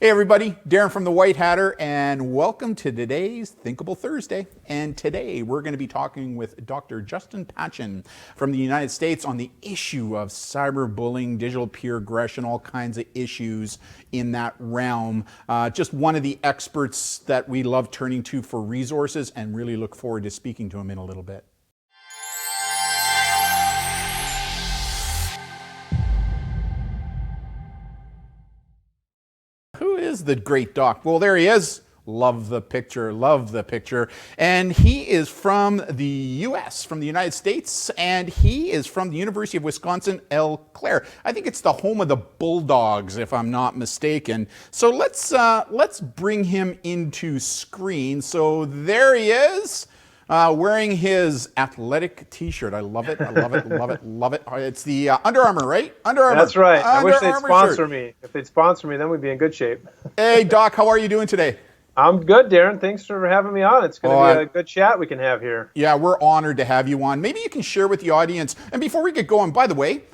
Hey everybody, Darren from the White Hatter, and welcome to today's Thinkable Thursday. And today we're going to be talking with Dr. Justin Patchin from the United States on the issue of cyberbullying, digital peer aggression, all kinds of issues in that realm. Just one of the experts that we love turning to for resources, and really look forward to speaking to him in a little bit. Who is the great doc? Well, there he is. Love the picture, love the picture. And he is from the US, from the United States, and he is from the University of Wisconsin, Eau Claire. I think it's the home of the Bulldogs, if I'm not mistaken. So let's bring him into screen. So there he is. Wearing his athletic t-shirt. I love it, I love it, love it, love it. It's the Under Armour, right? Under Armour. That's right. I wish they'd sponsor shirt. me. If they'd sponsor me, then we'd be in good shape. Hey, Doc, how are you doing today? I'm good, Darren. Thanks for having me on. It's going to be a good chat we can have here. Yeah, we're honored to have you on. Maybe you can share with the audience. And before we get going, by the way,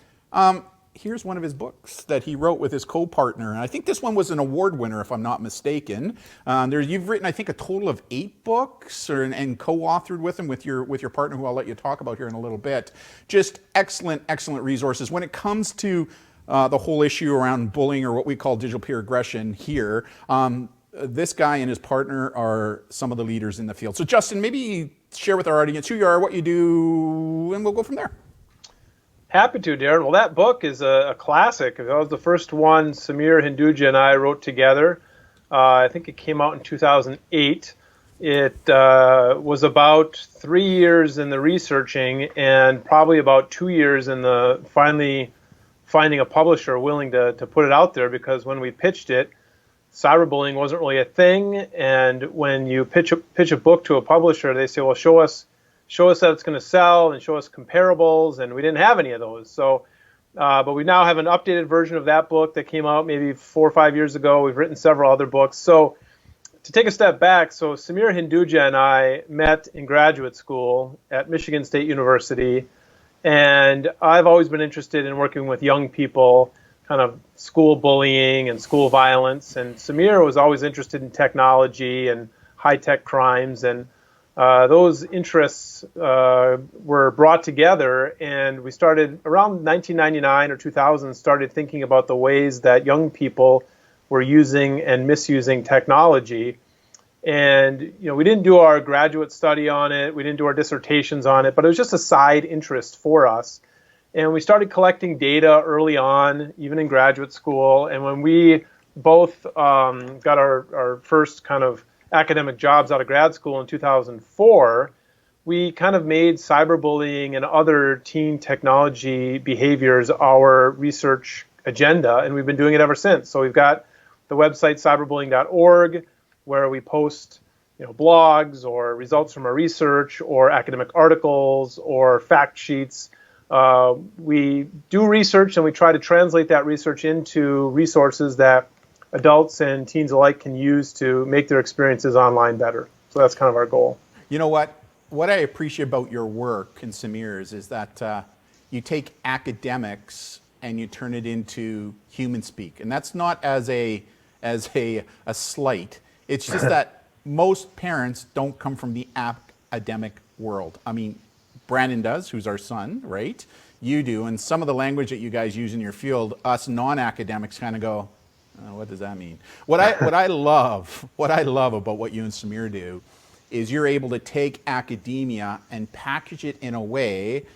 here's one of his books that he wrote with his co-partner. And I think this one was an award winner, if I'm not mistaken. You've written, I think, a total of 8 books and co-authored with him with your partner, who I'll let you talk about here in a little bit. Just excellent, excellent resources. When it comes to the whole issue around bullying, or what we call digital peer aggression here, this guy and his partner are some of the leaders in the field. So Justin, maybe share with our audience who you are, what you do, and we'll go from there. Happy to, Darren. Well, that book is a classic. That was the first one Sameer Hinduja and I wrote together. I think it came out in 2008. It was about 3 years in the researching and probably about 2 years in the finally finding a publisher willing to put it out there, because when we pitched it, cyberbullying wasn't really a thing. And when you pitch a book to a publisher, they say, well, show us that it's going to sell and show us comparables, and we didn't have any of those. So, but we now have an updated version of that book that came out maybe 4 or 5 years ago. We've written several other books. So to take a step back, so Sameer Hinduja and I met in graduate school at Michigan State University, and I've always been interested in working with young people, kind of school bullying and school violence, and Sameer was always interested in technology and high-tech crimes, and those interests were brought together, and we started around 1999 or 2000, started thinking about the ways that young people were using and misusing technology. And we didn't do our graduate study on it, we didn't do our dissertations on it, but it was just a side interest for us. And we started collecting data early on, even in graduate school. And when we both got our first kind of academic jobs out of grad school in 2004, we kind of made cyberbullying and other teen technology behaviors our research agenda, and we've been doing it ever since. So we've got the website cyberbullying.org, where we post blogs or results from our research or academic articles or fact sheets. We do research, and we try to translate that research into resources that adults and teens alike can use to make their experiences online better. So that's kind of our goal. You know what? What I appreciate about your work and Sameer's is that you take academics and you turn it into human speak. And that's not as a slight. It's just that most parents don't come from the academic world. I mean, Brandon does, who's our son, right? You do. And some of the language that you guys use in your field, us non-academics kind of go, what does that mean? What I love about what you and Sameer do is you're able to take academia and package it in a way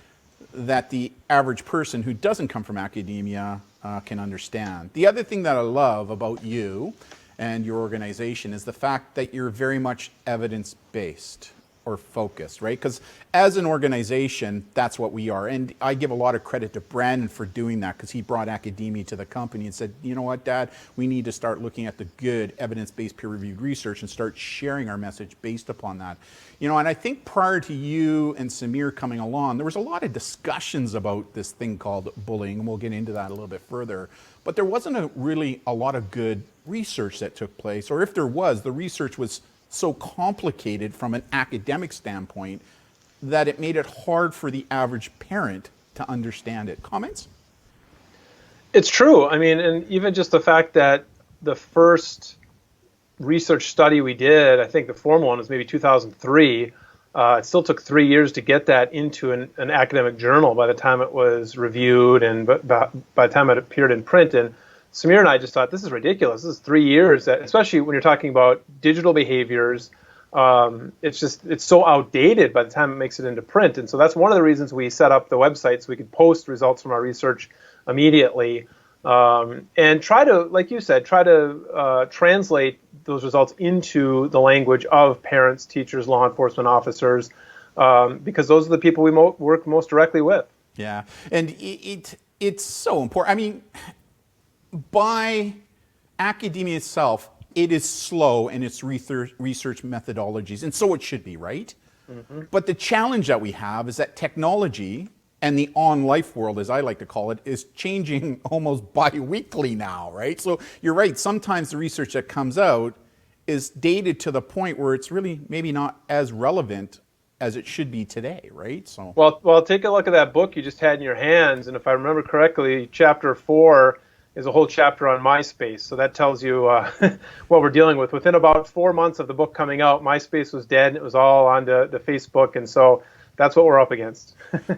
that the average person who doesn't come from academia can understand. The other thing that I love about you and your organization is the fact that you're very much evidence-based or focused, right? Because as an organization, that's what we are. And I give a lot of credit to Brandon for doing that, because he brought academia to the company and said, you know what, Dad, we need to start looking at the good evidence-based peer-reviewed research and start sharing our message based upon that. And I think prior to you and Sameer coming along, there was a lot of discussions about this thing called bullying, and we'll get into that a little bit further. But there wasn't really a lot of good research that took place, or if there was, the research was so complicated from an academic standpoint that it made it hard for the average parent to understand it. Comments? It's true. I mean, and even just the fact that the first research study we did, I think the formal one was maybe 2003. It still took 3 years to get that into an academic journal by the time it was reviewed and by the time it appeared in print. And Sameer and I just thought, this is ridiculous. This is 3 years, especially when you're talking about digital behaviors. It's so outdated by the time it makes it into print. And so that's one of the reasons we set up the website, so we could post results from our research immediately. And try to, like you said, translate those results into the language of parents, teachers, law enforcement officers, because those are the people we work most directly with. Yeah, and it's so important. I mean, by academia itself, it is slow in its research methodologies, and so it should be, right? Mm-hmm. But the challenge that we have is that technology and the on-life world, as I like to call it, is changing almost bi-weekly now, right? So you're right, sometimes the research that comes out is dated to the point where it's really maybe not as relevant as it should be today, right? So well, take a look at that book you just had in your hands, and if I remember correctly, chapter 4 is a whole chapter on MySpace. So that tells you what we're dealing with. Within about 4 months of the book coming out, MySpace was dead, and it was all on the Facebook, and so that's what we're up against.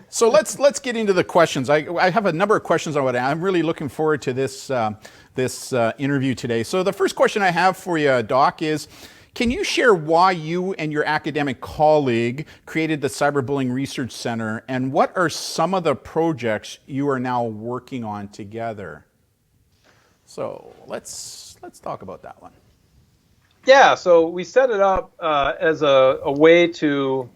So let's get into the questions. I have a number of questions on what I'm really looking forward to this interview today. So the first question I have for you, Doc, is can you share why you and your academic colleague created the Cyberbullying Research Center, and what are some of the projects you are now working on together? So let's talk about that one. Yeah, so we set it up as a way to,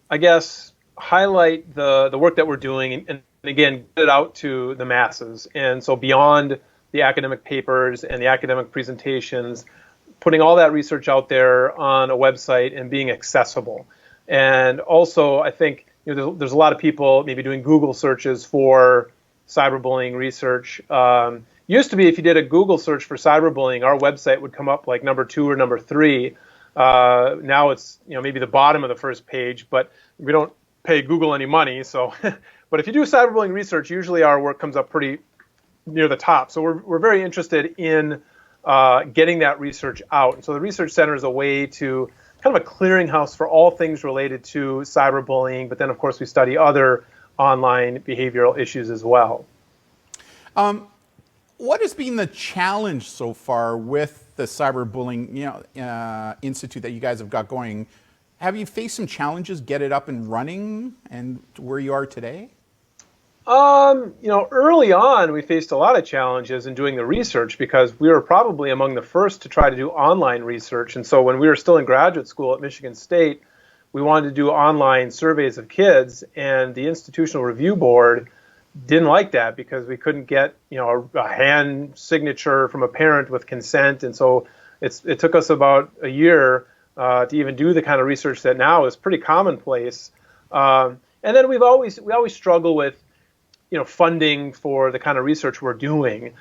I guess, highlight the work that we're doing and again, get it out to the masses. And so beyond the academic papers and the academic presentations, putting all that research out there on a website and being accessible. And also, I think there's a lot of people maybe doing Google searches for cyberbullying research. Used to be if you did a Google search for cyberbullying, our website would come up like number 2 or number 3. Now it's maybe the bottom of the first page, but we don't pay Google any money. So, but if you do cyberbullying research, usually our work comes up pretty near the top. So we're very interested in getting that research out. And so the Research Center is a way to kind of a clearinghouse for all things related to cyberbullying. But then, of course, we study other online behavioral issues as well. What has been the challenge so far with the Cyberbullying Institute that you guys have got going? Have you faced some challenges, get it up and running and to where you are today? Early on, we faced a lot of challenges in doing the research because we were probably among the first to try to do online research. And so when we were still in graduate school at Michigan State, we wanted to do online surveys of kids, and the Institutional Review Board didn't like that because we couldn't get a hand signature from a parent with consent, and so it took us about a year to even do the kind of research that now is pretty commonplace. And then we always struggle with funding for the kind of research we're doing.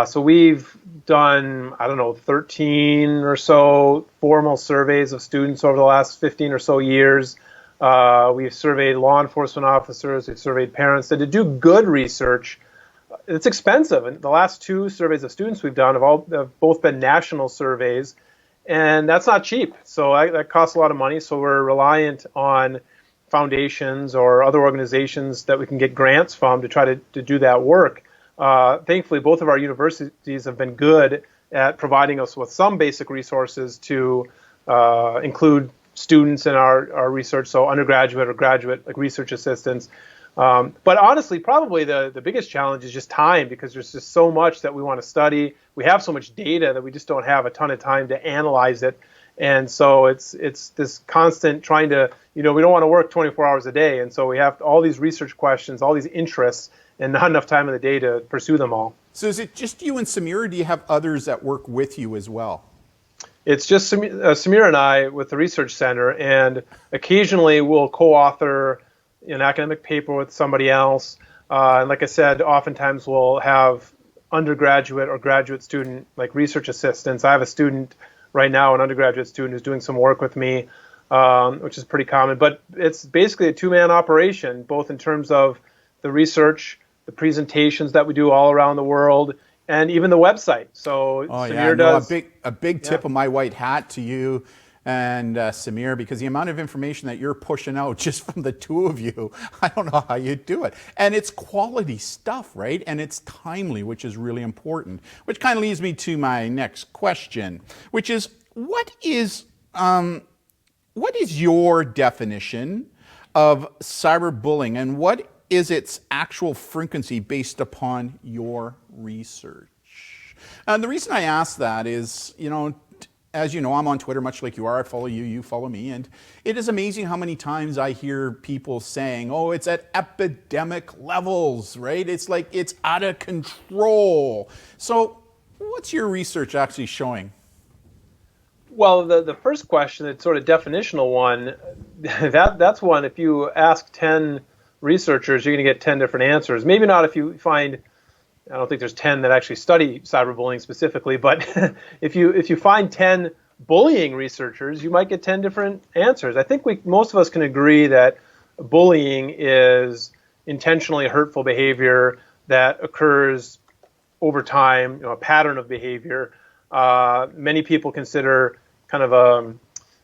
So we've done 13 or so formal surveys of students over the last 15 or so years. We've surveyed law enforcement officers, we've surveyed parents. And to do good research, it's expensive. And the last 2 surveys of students we've done have both been national surveys, and that's not cheap. So that costs a lot of money. So we're reliant on foundations or other organizations that we can get grants from to try to do that work. Thankfully, both of our universities have been good at providing us with some basic resources to include students in our research, so undergraduate or graduate research assistants. But honestly, probably the biggest challenge is just time, because there's just so much that we want to study. We have so much data that we just don't have a ton of time to analyze it. And so it's this constant trying to, we don't want to work 24 hours a day. And so we have all these research questions, all these interests, and not enough time in the day to pursue them all. So is it just you and Sameer, or do you have others that work with you as well? It's just Sameer and I with the Research Center, and occasionally we'll co-author an academic paper with somebody else. And like I said, oftentimes we'll have undergraduate or graduate student research assistants. I have a student right now, an undergraduate student, who's doing some work with me, which is pretty common. But it's basically a 2-man operation, both in terms of the research, the presentations that we do all around the world, and even the website. So Oh yeah, Sameer no, does. a big tip Yeah. of my white hat to you and Sameer, because the amount of information that you're pushing out just from the two of you, I don't know how you do it. And it's quality stuff, right? And it's timely, which is really important. Which kind of leads me to my next question, which is what is your definition of cyberbullying, and what is its actual frequency based upon your research? And the reason I ask that is, as you know, I'm on Twitter much like you are. I follow you, you follow me. And it is amazing how many times I hear people saying, oh, it's at epidemic levels, right? It's like it's out of control. So what's your research actually showing? Well, the first question, it's sort of definitional one, that's one. If you ask 10 researchers, you're going to get 10 different answers. Maybe not if you find, I don't think there's 10 that actually study cyberbullying specifically, but if you find 10 bullying researchers, you might get 10 different answers. I think most of us can agree that bullying is intentionally hurtful behavior that occurs over time, a pattern of behavior. Many people consider kind of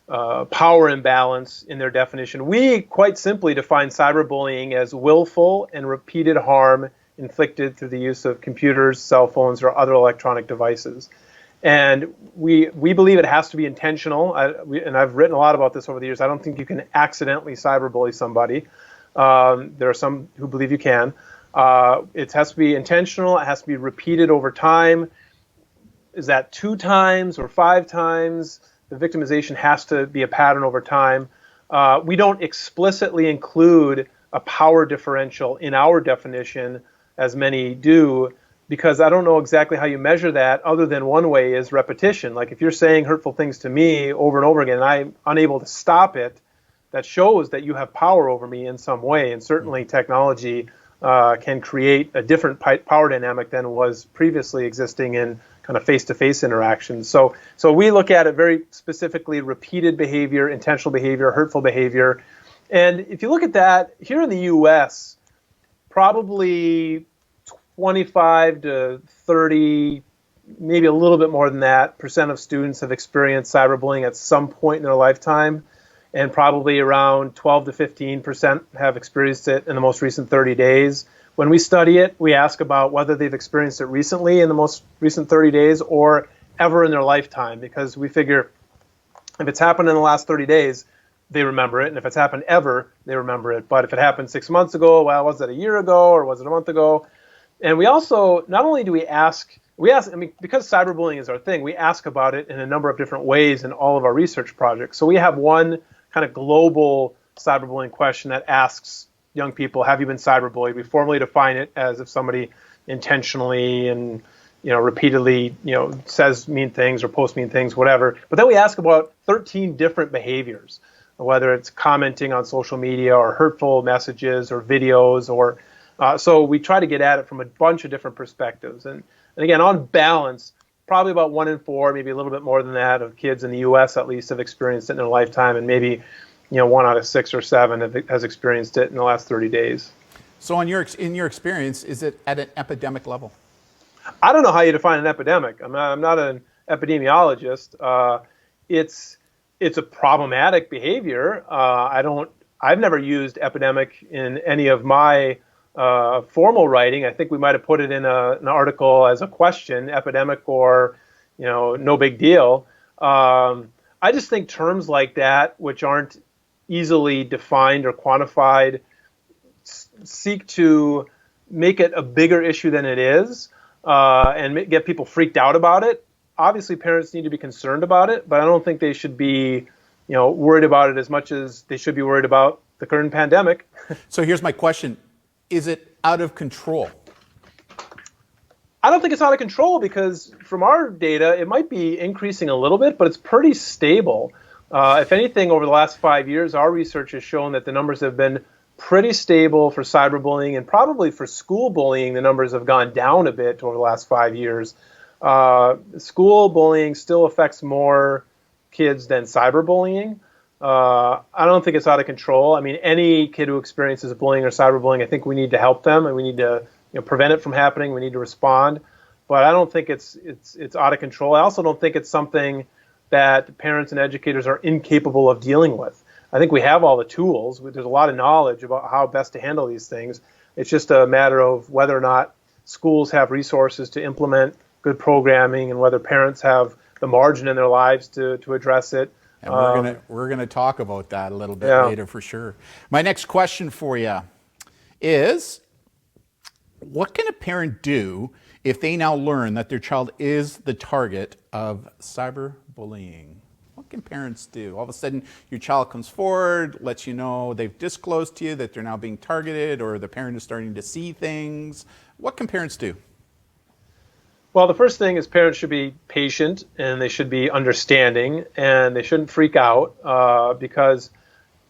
a power imbalance in their definition. We quite simply define cyberbullying as willful and repeated harm inflicted through the use of computers, cell phones, or other electronic devices. And we believe it has to be intentional. And I've written a lot about this over the years. I don't think you can accidentally cyberbully somebody. There are some who believe you can. It has to be intentional. It has to be repeated over time. Is that 2 times or 5 times? The victimization has to be a pattern over time. We don't explicitly include a power differential in our definition, as many do, because I don't know exactly how you measure that, other than one way is repetition. Like if you're saying hurtful things to me over and over again, and I'm unable to stop it, that shows that you have power over me in some way. And certainly technology can create a different power dynamic than was previously existing in kind of face-to-face interactions. So we look at it very specifically: repeated behavior, intentional behavior, hurtful behavior. And if you look at that, here in the U.S., probably 25 to 30, maybe a little bit more than that, % of students have experienced cyberbullying at some point in their lifetime. And probably around 12 to 15% have experienced it in the most recent 30 days. When we study it, we ask about whether they've experienced it recently in the most recent 30 days or ever in their lifetime, because we figure if it's happened in the last 30 days, they remember it. And if it's happened ever, they remember it. But if it happened 6 months ago, well, was it a year ago or was it a month ago? And we also, not only do we ask, because cyberbullying is our thing, we ask about it in a number of different ways in all of our research projects. So we have one kind of global cyberbullying question that asks young people, have you been cyberbullied? We formally define it as if somebody intentionally and repeatedly says mean things or posts mean things, whatever. But then we ask about 13 different behaviors, whether it's commenting on social media or hurtful messages or videos, or so we try to get at it from a bunch of different perspectives. And again, on balance, probably about 1 in 4, maybe a little bit more than that, of kids in the U.S. at least have experienced it in their lifetime, and maybe 1 out of 6 or 7 has experienced it in the last 30 days. So in your experience, is it at an epidemic level? I don't know how you define an epidemic. I'm not an epidemiologist. It's a problematic behavior. I've never used epidemic in any of my formal writing. I think we might have put it in an article as a question, epidemic or no big deal. I just think terms like that, which aren't easily defined or quantified, seek to make it a bigger issue than it is, and get people freaked out about it. Obviously, parents need to be concerned about it, but I don't think they should be, worried about it as much as they should be worried about the current pandemic. So here's my question: is it out of control? I don't think it's out of control, because from our data, it might be increasing a little bit, but it's pretty stable. If anything, over the last 5 years, our research has shown that the numbers have been pretty stable for cyberbullying, and probably for school bullying, the numbers have gone down a bit over the last 5 years. School bullying still affects more kids than cyberbullying. I don't think it's out of control. I mean, any kid who experiences bullying or cyberbullying, I think we need to help them, and we need to prevent it from happening. We need to respond. but I don't think it's out of control. I also don't think it's something that parents and educators are incapable of dealing with. I think we have all the tools. There's a lot of knowledge about how best to handle these things. It's just a matter of whether or not schools have resources to implement good programming and whether parents have the margin in their lives to address it. And we're gonna talk about that a little bit later for sure. My next question for you is, what can a parent do if they now learn that their child is the target of cyberbullying? What can parents do? All of a sudden, your child comes forward, lets you know they've disclosed to you that they're now being targeted, or the parent is starting to see things. What can parents do? Well, the first thing is parents should be patient and they should be understanding and they shouldn't freak out because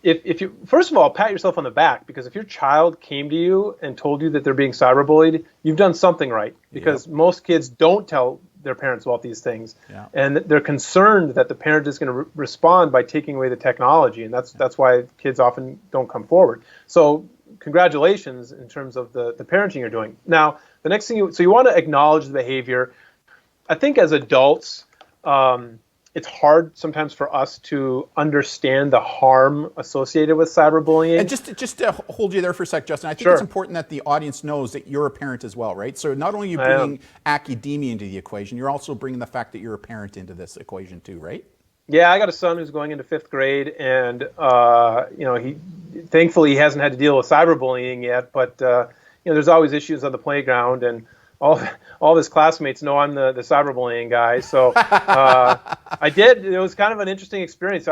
if you, first of all, pat yourself on the back, because if your child came to you and told you that they're being cyberbullied, you've done something right, because most kids don't tell their parents about these things, and they're concerned that the parent is going to respond by taking away the technology, and that's why kids often don't come forward. So congratulations in terms of the parenting you're doing. Now, the next thing you want to acknowledge the behavior. I think as adults, it's hard sometimes for us to understand the harm associated with cyberbullying. And just to hold you there for a sec, Justin, I think it's important that the audience knows that you're a parent as well, right? So not only are you bringing academia into the equation, you're also bringing the fact that you're a parent into this equation too, right? Yeah, I got a son who's going into 5th grade, and he thankfully he hasn't had to deal with cyberbullying yet, but there's always issues on the playground, and all of his classmates know I'm the cyberbullying guy. So I did. It was kind of an interesting experience.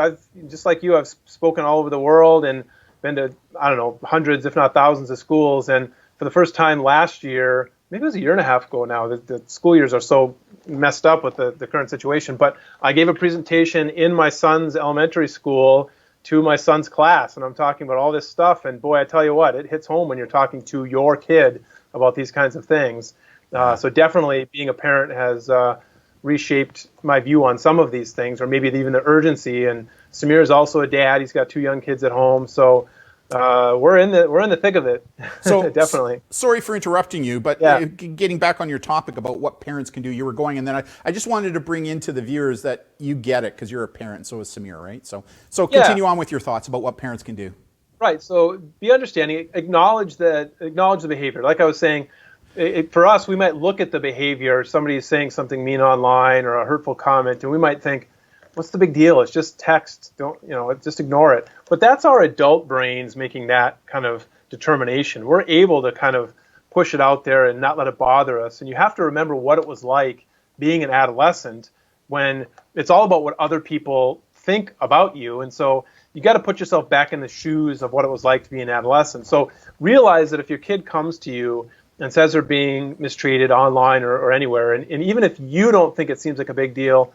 Just like you, I've spoken all over the world and been to, I don't know, hundreds, if not thousands of schools. And for the first time last year, maybe it was a year and a half ago now, the school years are so messed up with the current situation. But I gave a presentation in my son's elementary school to my son's class, and I'm talking about all this stuff. And boy, I tell you what, it hits home when you're talking to your kid about these kinds of things. So definitely being a parent has reshaped my view on some of these things, or maybe even the urgency. And Sameer is also a dad. He's got 2 young kids at home. So we're in the thick of it. So definitely. Sorry for interrupting you, but getting back on your topic about what parents can do, you were going, and then I just wanted to bring into the viewers that you get it because you're a parent, and so is Sameer, right? So continue on with your thoughts about what parents can do. Right. So be understanding, acknowledge the behavior. Like I was saying, for us, we might look at the behavior. Somebody is saying something mean online or a hurtful comment, and we might think, what's the big deal? It's just text. Just ignore it. But that's our adult brains making that kind of determination. We're able to kind of push it out there and not let it bother us. And you have to remember what it was like being an adolescent, when it's all about what other people think about you. And so you got to put yourself back in the shoes of what it was like to be an adolescent. So realize that if your kid comes to you and says they're being mistreated online or anywhere, and even if you don't think it seems like a big deal,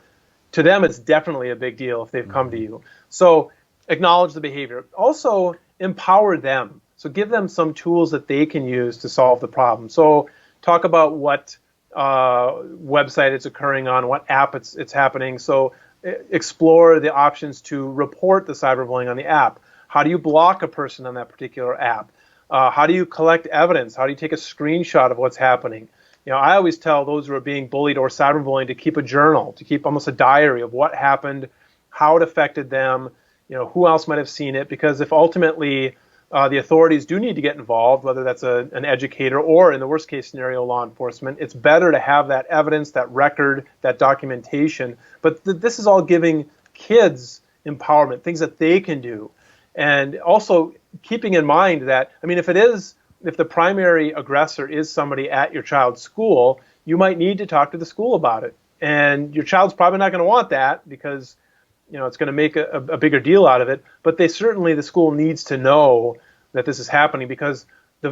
to them it's definitely a big deal if they've come to you. So acknowledge the behavior. Also empower them. So give them some tools that they can use to solve the problem. So talk about what website it's occurring on, what app it's happening. So explore the options to report the cyberbullying on the app. How do you block a person on that particular app? How do you collect evidence? How do you take a screenshot of what's happening? I always tell those who are being bullied or cyberbullying to keep a journal, to keep almost a diary of what happened, how it affected them, who else might have seen it. Because if ultimately the authorities do need to get involved, whether that's an educator or, in the worst case scenario, law enforcement, it's better to have that evidence, that record, that documentation. But this is all giving kids empowerment, things that they can do. And also keeping in mind that, if the primary aggressor is somebody at your child's school, you might need to talk to the school about it. And your child's probably not going to want that because, it's going to make a bigger deal out of it. But the school needs to know that this is happening, because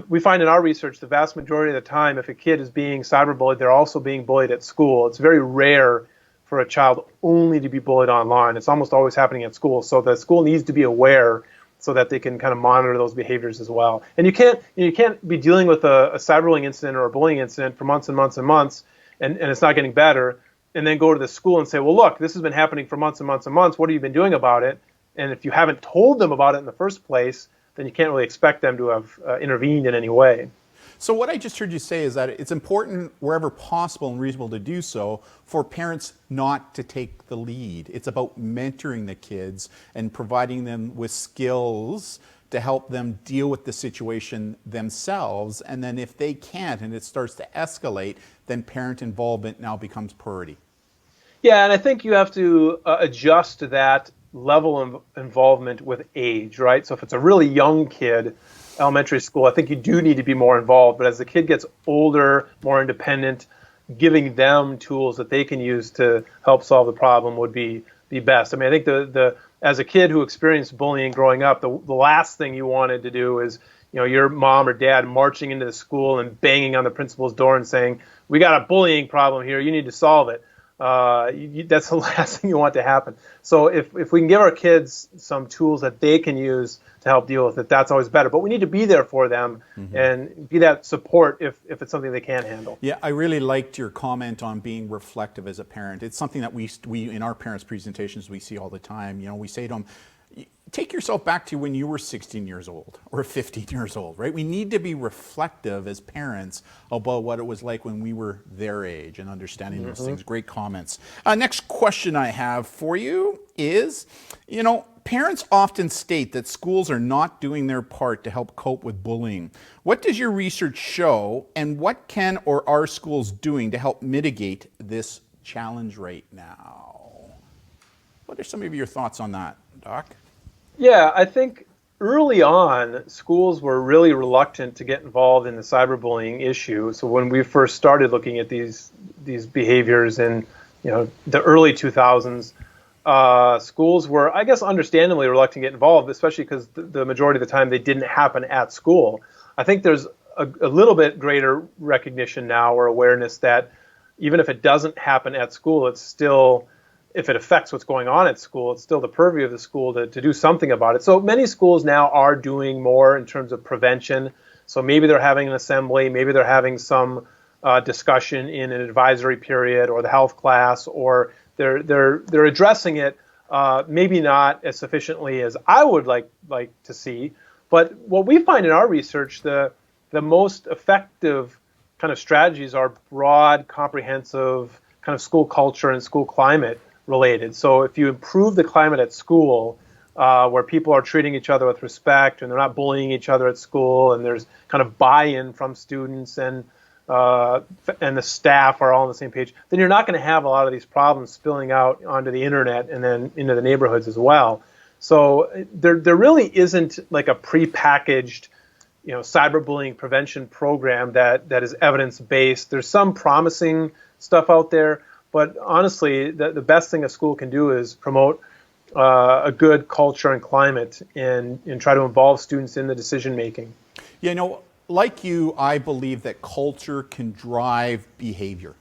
we find in our research the vast majority of the time, if a kid is being cyberbullied, they're also being bullied at school. It's very rare for a child only to be bullied online. It's almost always happening at school. So the school needs to be aware so that they can kind of monitor those behaviors as well. And you can't be dealing with a cyberbullying incident or a bullying incident for months and months and months, and it's not getting better, and then go to the school and say, well, look, this has been happening for months and months and months. What have you been doing about it? And if you haven't told them about it in the first place, then you can't really expect them to have intervened in any way. So what I just heard you say is that it's important wherever possible and reasonable to do so for parents not to take the lead. It's about mentoring the kids and providing them with skills to help them deal with the situation themselves. And then if they can't and it starts to escalate, then parent involvement now becomes priority. Yeah, and I think you have to adjust that level of involvement with age, right? So if it's a really young kid, elementary school, I think you do need to be more involved. But as the kid gets older, more independent, giving them tools that they can use to help solve the problem would be best. I mean, I think the as a kid who experienced bullying growing up, the last thing you wanted to do is, your mom or dad marching into the school and banging on the principal's door and saying, "We got a bullying problem here. You need to solve it." That's the last thing you want to happen. So if we can give our kids some tools that they can use to help deal with it, that's always better. But we need to be there for them and be that support if it's something they can't handle. Yeah, I really liked your comment on being reflective as a parent. It's something that we in our parents' presentations we see all the time. We say to them, take yourself back to when you were 16 years old or 15 years old, right? We need to be reflective as parents about what it was like when we were their age and understanding those things. Great comments. Next question I have for you is, parents often state that schools are not doing their part to help cope with bullying. What does your research show, and what can or are schools doing to help mitigate this challenge right now? What are some of your thoughts on that, Doc? Yeah, I think early on, schools were really reluctant to get involved in the cyberbullying issue. So when we first started looking at these behaviors in the early 2000s, schools were, I guess, understandably reluctant to get involved, especially because the majority of the time they didn't happen at school. I think there's a little bit greater recognition now or awareness that even if it doesn't happen at school, it's still, if it affects what's going on at school, it's still the purview of the school to do something about it. So many schools now are doing more in terms of prevention. So maybe they're having an assembly, maybe they're having some discussion in an advisory period or the health class, or they're addressing it, maybe not as sufficiently as I would like to see. But what we find in our research, the most effective kind of strategies are broad, comprehensive, kind of school culture and school climate related. So if you improve the climate at school, where people are treating each other with respect and they're not bullying each other at school, and there's kind of buy-in from students and the staff are all on the same page, then you're not going to have a lot of these problems spilling out onto the internet and then into the neighborhoods as well. So there really isn't like a prepackaged cyberbullying prevention program that is evidence-based. There's some promising stuff out there, but honestly, the best thing a school can do is promote a good culture and climate and try to involve students in the decision making. Like you, I believe that culture can drive behavior,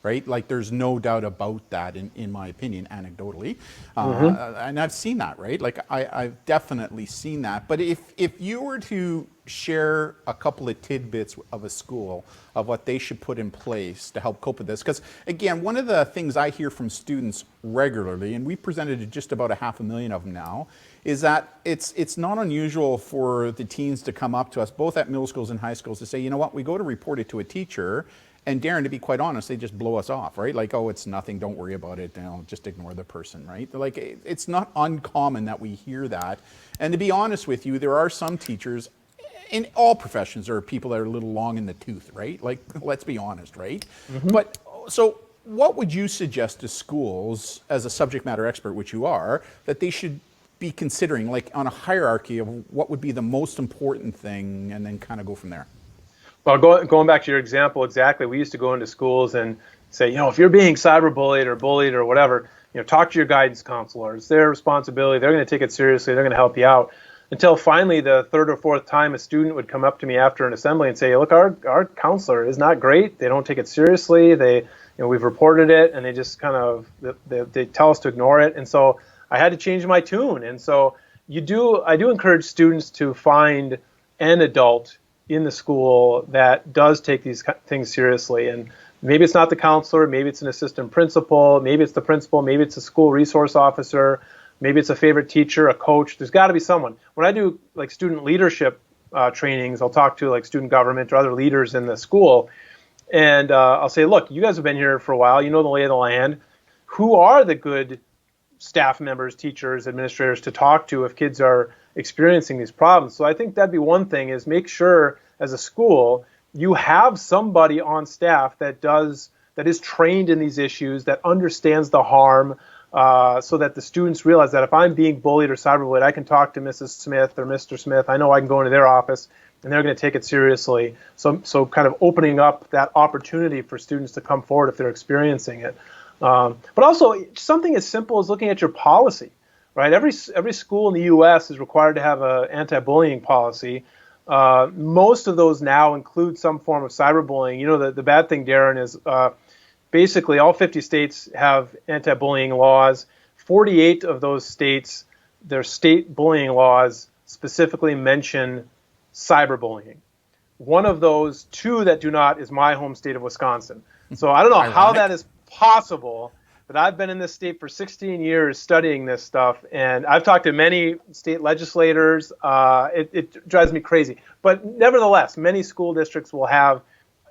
right? Like there's no doubt about that in my opinion, anecdotally. And I've seen that, right? Like I've definitely seen that. But if you were to share a couple of tidbits of a school of what they should put in place to help cope with this, because again, one of the things I hear from students regularly, and we presented to just about 500,000 of them now, is that it's not unusual for the teens to come up to us, both at middle schools and high schools, to say, you know what, we go to report it to a teacher, and Darren, to be quite honest, they just blow us off, right? Like, oh, it's nothing, don't worry about it, just ignore the person, right? They're like, it's not uncommon that we hear that. And to be honest with you, there are some teachers, in all professions, there are people that are a little long in the tooth, right? Like, let's be honest, right? But so what would you suggest to schools, as a subject matter expert, which you are, that they should be considering, like on a hierarchy of what would be the most important thing, and then kind of go from there? Well, going back to your example, exactly. We used to go into schools and say, if you're being cyberbullied or bullied or whatever, talk to your guidance counselor. It's their responsibility. They're going to take it seriously. They're going to help you out. Until finally, the third or fourth time, a student would come up to me after an assembly and say, look, our counselor is not great. They don't take it seriously. We've reported it, and they just kind of they tell us to ignore it. And so I had to change my tune. And so I do encourage students to find an adult in the school that does take these things seriously. And maybe it's not the counselor, maybe it's an assistant principal, maybe it's the principal, maybe it's a school resource officer, maybe it's a favorite teacher, a coach. There's got to be someone. When I do like student leadership trainings. I'll talk to like student government or other leaders in the school, and I'll say, look, you guys have been here for a while. You know the lay of the land. Who are the good staff members, teachers, administrators to talk to if kids are experiencing these problems? So I think that'd be one thing, is make sure as a school you have somebody on staff that is trained in these issues, that understands the harm, so that the students realize that if I'm being bullied or cyberbullied, I can talk to Mrs. Smith or Mr. Smith. I know I can go into their office and they're going to take it seriously. So kind of opening up that opportunity for students to come forward if they're experiencing it. But also something as simple as looking at your policy, right? Every school in the U.S. is required to have an anti-bullying policy. Most of those now include some form of cyberbullying. You know, the bad thing, Darren, is basically all 50 states have anti-bullying laws. 48 of those states, their state bullying laws specifically mention cyberbullying. One of those two that do not is my home state of Wisconsin. So I don't know how that is possible, but I've been in this state for 16 years studying this stuff, and I've talked to many state legislators. It drives me crazy. But nevertheless, many school districts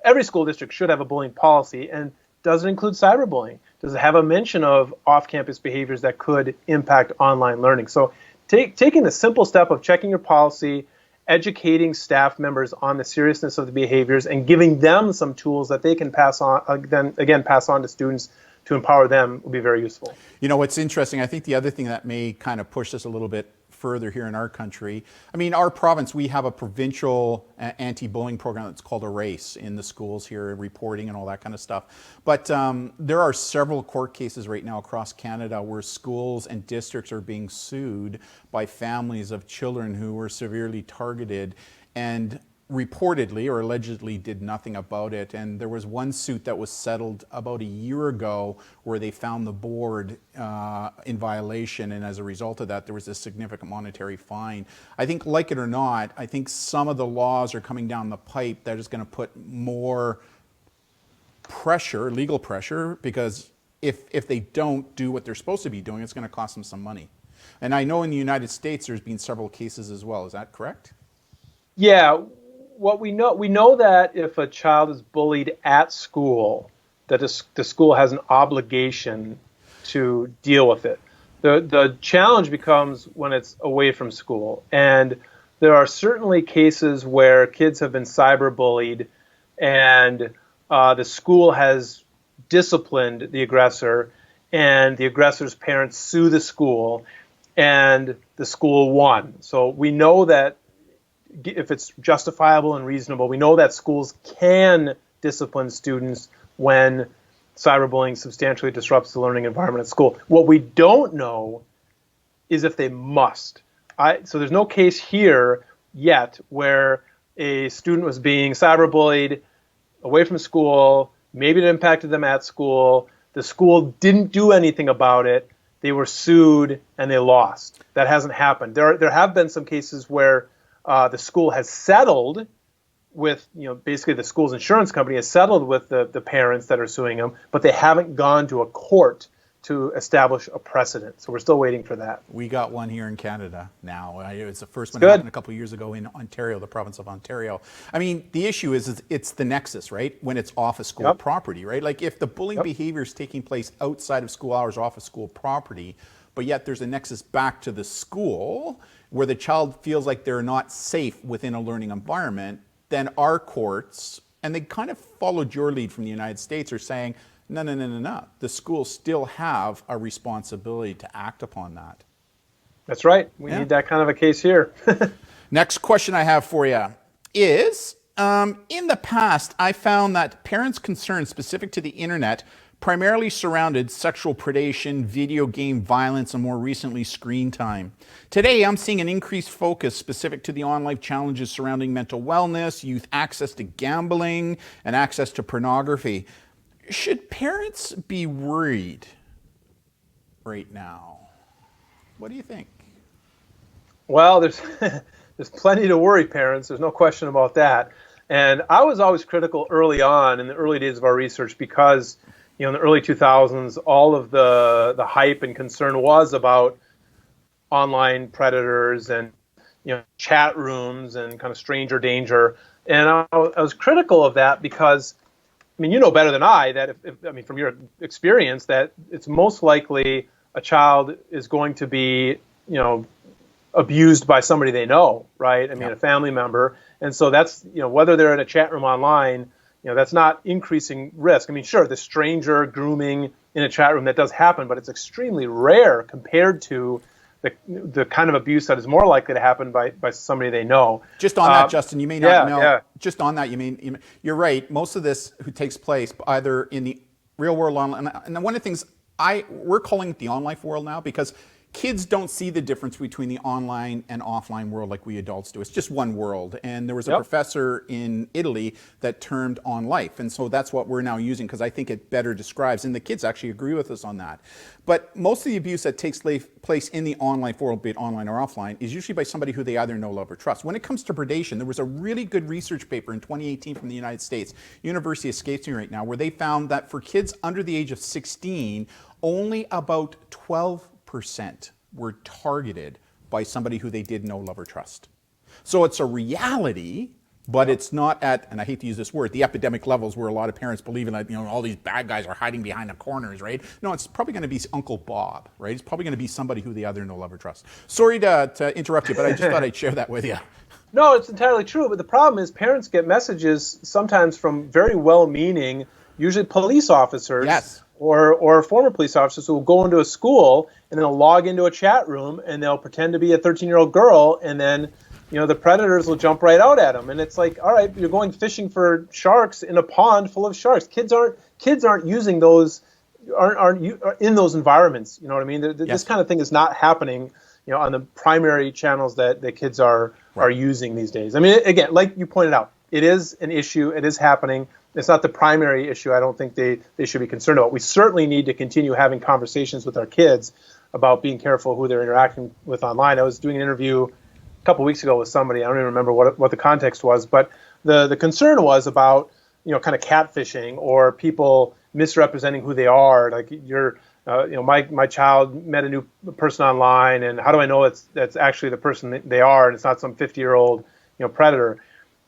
every school district should have a bullying policy. And does it include cyberbullying? Does it have a mention of off-campus behaviors that could impact online learning? So taking the simple step of checking your policy, educating staff members on the seriousness of the behaviors, and giving them some tools that they can pass on to students to empower them will be very useful. You know, what's interesting, I think the other thing that may kind of push this a little bit further here in our country, I mean, our province, we have a provincial anti-bullying program that's called Erase in the schools here, reporting and all that kind of stuff. But there are several court cases right now across Canada where schools and districts are being sued by families of children who were severely targeted and reportedly or allegedly did nothing about it. And there was one suit that was settled about a year ago where they found the board in violation, and as a result of that there was a significant monetary fine. I think, like it or not, I think some of the laws are coming down the pipe that is going to put more pressure, legal pressure, because if they don't do what they're supposed to be doing, it's going to cost them some money. And I know in the United States there's been several cases as well. Is that correct? Yeah. What we know that if a child is bullied at school, that the school has an obligation to deal with it. The challenge becomes when it's away from school. And there are certainly cases where kids have been cyberbullied and the school has disciplined the aggressor, and the aggressor's parents sue the school, and the school won. So we know that if it's justifiable and reasonable, we know that schools can discipline students when cyberbullying substantially disrupts the learning environment at school. What we don't know is if they must. So there's no case here yet where a student was being cyberbullied away from school, maybe it impacted them at school, the school didn't do anything about it, they were sued and they lost. That hasn't happened. There have been some cases where the school has settled with, basically the school's insurance company has settled with the parents that are suing them, but they haven't gone to a court to establish a precedent. So we're still waiting for that. We got one here in Canada now. It's the first one that happened a couple of years ago in Ontario, the province of Ontario. I mean, the issue is it's the nexus, right? When it's off of school property, right? Like if the bullying behavior is taking place outside of school hours, off of school property, but yet there's a nexus back to the school where the child feels like they're not safe within a learning environment, then our courts, and they kind of followed your lead from the United States, are saying, no. The schools still have a responsibility to act upon that. That's right. We need that kind of a case here. Next question I have for you is, in the past, I found that parents' concerns specific to the internet primarily surrounded sexual predation, video game violence, and more recently, screen time. Today, I'm seeing an increased focus specific to the online challenges surrounding mental wellness, youth access to gambling, and access to pornography. Should parents be worried right now? What do you think? Well, there's plenty to worry, parents. There's no question about that. And I was always critical early on in the early days of our research because, in the early 2000s, all of the hype and concern was about online predators and, chat rooms and kind of stranger danger. And I was critical of that because, I mean, you know better than I that from your experience, that it's most likely a child is going to be, abused by somebody they know, right? I mean, a family member. And so that's, whether they're in a chat room online, that's not increasing risk. I mean, sure, the stranger grooming in a chat room, that does happen, but it's extremely rare compared to the kind of abuse that is more likely to happen by somebody they know. Just on that, Justin, you may not know. Yeah. Just on that, you're right. Most of this who takes place either in the real world online, and one of the things we're calling it the onlife world now, because kids don't see the difference between the online and offline world like we adults do. It's just one world. And there was a professor in Italy that termed on life. And so that's what we're now using, because I think it better describes, and the kids actually agree with us on that. But most of the abuse that takes place in the online world, be it online or offline, is usually by somebody who they either know, love, or trust. When it comes to predation, there was a really good research paper in 2018 from the United States, University escapes me right now, where they found that for kids under the age of 16, only about 12% were targeted by somebody who they did know, love, or trust. So it's a reality, but it's not at, and I hate to use this word, the epidemic levels where a lot of parents believe in that, all these bad guys are hiding behind the corners, right? No, it's probably going to be Uncle Bob, right? It's probably going to be somebody who they either know, love, or trust. Sorry to interrupt you, but I just thought I'd share that with you. No, it's entirely true. But the problem is parents get messages sometimes from very well-meaning, usually police officers. Yes. Or former police officers who will go into a school and they'll log into a chat room and they'll pretend to be a 13-year-old girl, and then the predators will jump right out at them. And it's like, all right, you're going fishing for sharks in a pond full of sharks. Kids aren't using those, aren't in those environments. You know what I mean? This kind of thing is not happening, on the primary channels that the kids are using these days. I mean, again, like you pointed out, it is an issue. It is happening. It's not the primary issue I don't think they should be concerned about. We certainly need to continue having conversations with our kids about being careful who they're interacting with online. I was doing an interview a couple weeks ago with somebody. I don't even remember what the context was, but the concern was about kind of catfishing or people misrepresenting who they are. Like my child met a new person online, and how do I know that's actually the person that they are and it's not some 50-year-old predator?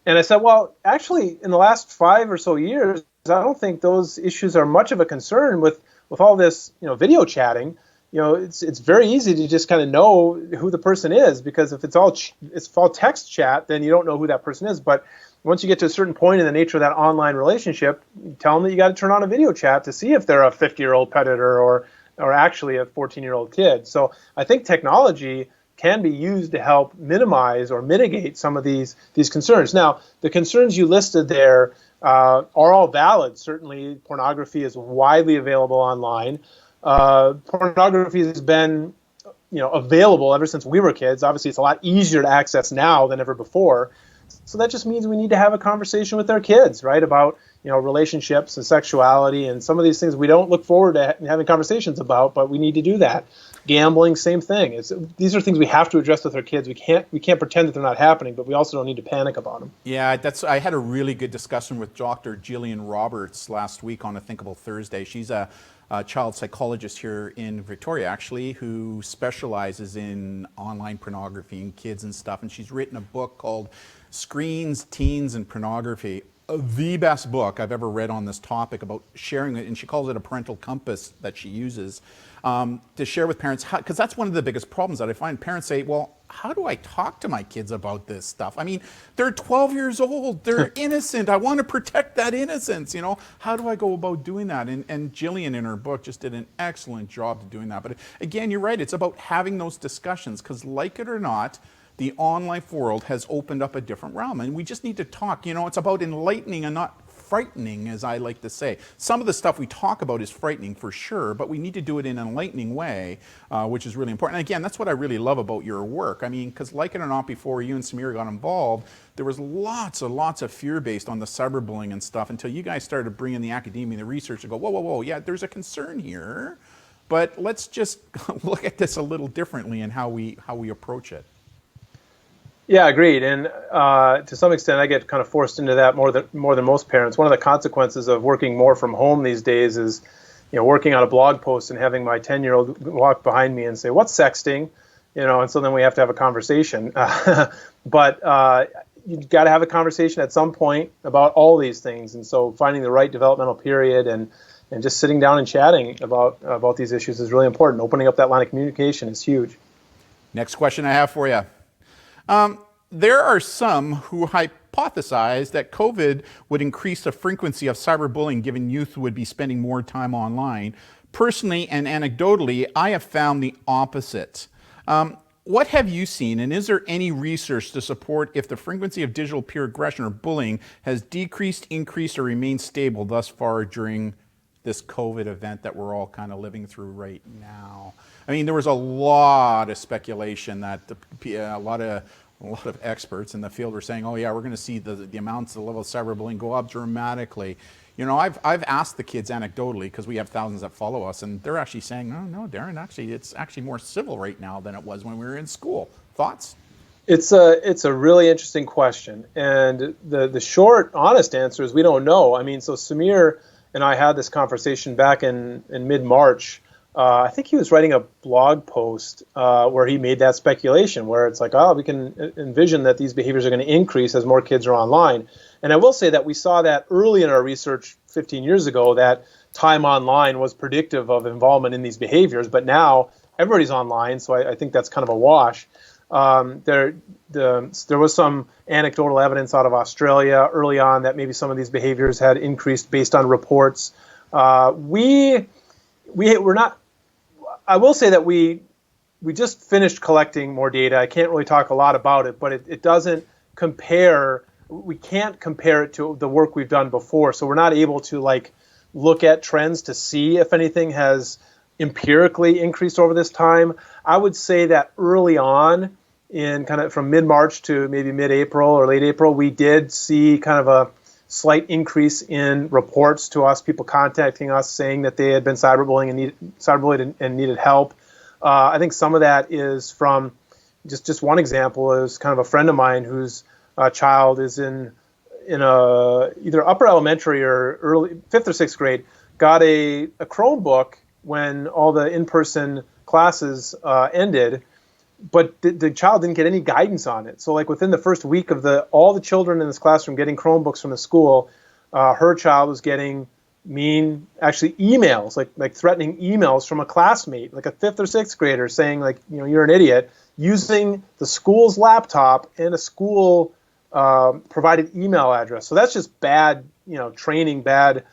And I said, well, actually, in the last 5 or so years, I don't think those issues are much of a concern with all this, video chatting. It's very easy to just kind of know who the person is, because if it's all text chat, then you don't know who that person is. But once you get to a certain point in the nature of that online relationship, you tell them that you got to turn on a video chat to see if they're a 50-year-old predator or actually a 14-year-old kid. So I think technology can be used to help minimize or mitigate some of these concerns. Now, the concerns you listed there are all valid. Certainly, pornography is widely available online. Pornography has been, available ever since we were kids. Obviously, it's a lot easier to access now than ever before. So that just means we need to have a conversation with our kids, right, about relationships and sexuality and some of these things we don't look forward to having conversations about, but we need to do that. Gambling, same thing. These are things we have to address with our kids. We can't pretend that they're not happening, but we also don't need to panic about them. Yeah, I had a really good discussion with Dr. Jillian Roberts last week on a Thinkable Thursday. She's a child psychologist here in Victoria, actually, who specializes in online pornography and kids and stuff. And she's written a book called Screens, Teens, and Pornography. The best book I've ever read on this topic about sharing it, and she calls it a parental compass that she uses to share with parents, because that's one of the biggest problems that I find. Parents say, well, how do I talk to my kids about this stuff? I mean, they're 12 years old, they're innocent, I want to protect that innocence, how do I go about doing that? And Jillian in her book just did an excellent job of doing that. But again, you're right, it's about having those discussions, because like it or not, the online world has opened up a different realm, and we just need to talk. It's about enlightening and not frightening, as I like to say. Some of the stuff we talk about is frightening for sure, but we need to do it in an enlightening way, which is really important. And again, that's what I really love about your work. I mean, because like it or not, before you and Sameer got involved, there was lots of fear based on the cyberbullying and stuff until you guys started bringing the academia and the research to go, whoa, yeah, there's a concern here, but let's just look at this a little differently in how we approach it. Yeah, agreed. And to some extent, I get kind of forced into that more than most parents. One of the consequences of working more from home these days is, working on a blog post and having my 10-year-old walk behind me and say, "What's sexting?" and so then we have to have a conversation. But you've got to have a conversation at some point about all these things. And so finding the right developmental period and just sitting down and chatting about these issues is really important. Opening up that line of communication is huge. Next question I have for you. There are some who hypothesize that COVID would increase the frequency of cyberbullying given youth would be spending more time online. Personally and anecdotally, I have found the opposite. What have you seen, and is there any research to support if the frequency of digital peer aggression or bullying has decreased, increased, or remained stable thus far during this COVID event that we're all kind of living through right now? I mean, there was a lot of speculation that a lot of experts in the field were saying, oh yeah, we're going to see the amounts, the level of cyberbullying go up dramatically. I've asked the kids anecdotally, because we have thousands that follow us, and they're actually saying, oh no, Darren, actually, it's actually more civil right now than it was when we were in school. Thoughts? It's a really interesting question, and the short, honest answer is we don't know. I mean, so Sameer and I had this conversation back in mid-March. I think he was writing a blog post where he made that speculation, where it's like, oh, we can envision that these behaviors are going to increase as more kids are online. And I will say that we saw that early in our research 15 years ago, that time online was predictive of involvement in these behaviors. But now everybody's online, so I think that's kind of a wash. There was some anecdotal evidence out of Australia early on that maybe some of these behaviors had increased based on reports. We're not. I will say that we just finished collecting more data. I can't really talk a lot about it, but it doesn't compare. We can't compare it to the work we've done before, so we're not able to look at trends to see if anything has empirically increased over this time. I would say that early on, in kind of from mid-March to maybe mid-April or late April, we did see kind of a slight increase in reports to us, people contacting us saying that they had been cyberbullied and needed help. I think some of that is from just one example is kind of a friend of mine whose child is in a either upper elementary or early 5th or 6th grade, got a Chromebook when all the in-person classes ended, but the child didn't get any guidance on it. So within the first week of all the children in this classroom getting Chromebooks from the school, her child was getting actually emails, like threatening emails from a classmate, like a 5th or 6th grader saying you're an idiot, using the school's laptop and a school provided email address. So that's just bad, training, bad.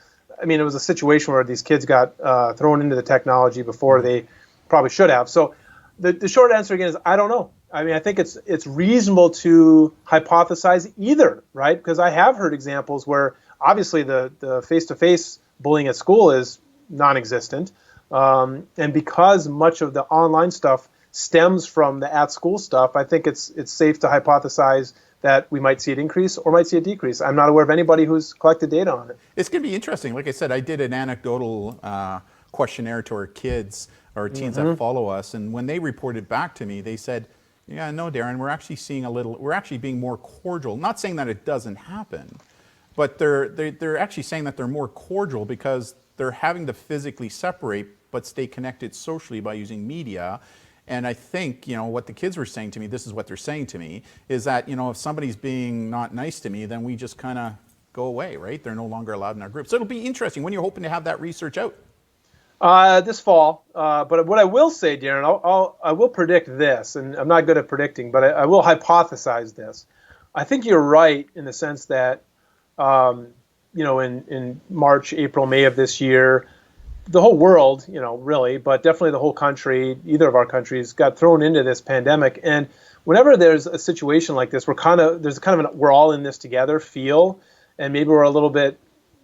I mean, it was a situation where these kids got thrown into the technology before they probably should have. So the short answer again is I don't know. I mean, I think it's reasonable to hypothesize either, right? Because I have heard examples where obviously the face-to-face bullying at school is non-existent, and because much of the online stuff stems from the at-school stuff, I think it's safe to hypothesize that we might see it increase or might see it decrease. I'm not aware of anybody who's collected data on it. It's going to be interesting. Like I said, I did an anecdotal questionnaire to our kids or teens that follow us, and when they reported back to me, they said, yeah, no, Darren, we're actually being more cordial. Not saying that it doesn't happen, but they're actually saying that they're more cordial because they're having to physically separate but stay connected socially by using media. And I think, what the kids were saying to me, this is what they're saying to me, is that, if somebody's being not nice to me, then we just kind of go away, right? They're no longer allowed in our group. So it'll be interesting. When you're hoping to have that research out? This fall. But what I will say, Darren, I will predict this, and I'm not good at predicting, but I will hypothesize this. I think you're right in the sense that, in March, April, May of this year, the whole world, really, but definitely the whole country, either of our countries, got thrown into this pandemic. And whenever there's a situation like this, we're all in this together feel, and maybe we're a little bit,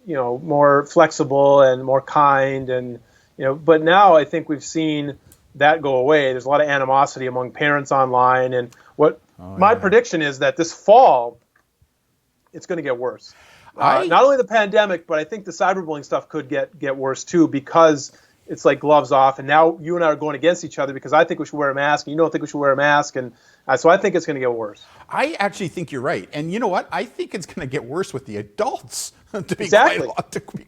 more flexible and more kind, and but now I think we've seen that go away. There's a lot of animosity among parents online, and my prediction is that this fall, it's going to get worse. Not only the pandemic, but I think the cyberbullying stuff could get worse too, because it's like gloves off, and now you and I are going against each other because I think we should wear a mask, and you don't think we should wear a mask, and so I think it's going to get worse. I actually think you're right, and you know what? I think it's going to get worse with the adults. to be Exactly.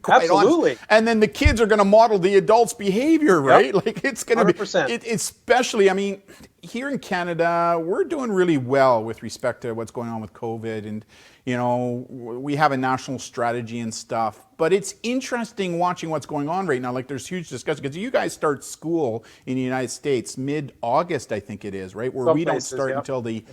quite Absolutely. honest. And then the kids are going to model the adults' behavior, right? Yep. Like it's going to be, 100%. especially, I mean, here in Canada, we're doing really well with respect to what's going on with COVID. And, you know, we have a national strategy and stuff. But it's interesting watching what's going on right now. Like there's huge discussion because you guys start school in the United States mid-August, I think it is, right? Where we don't start until the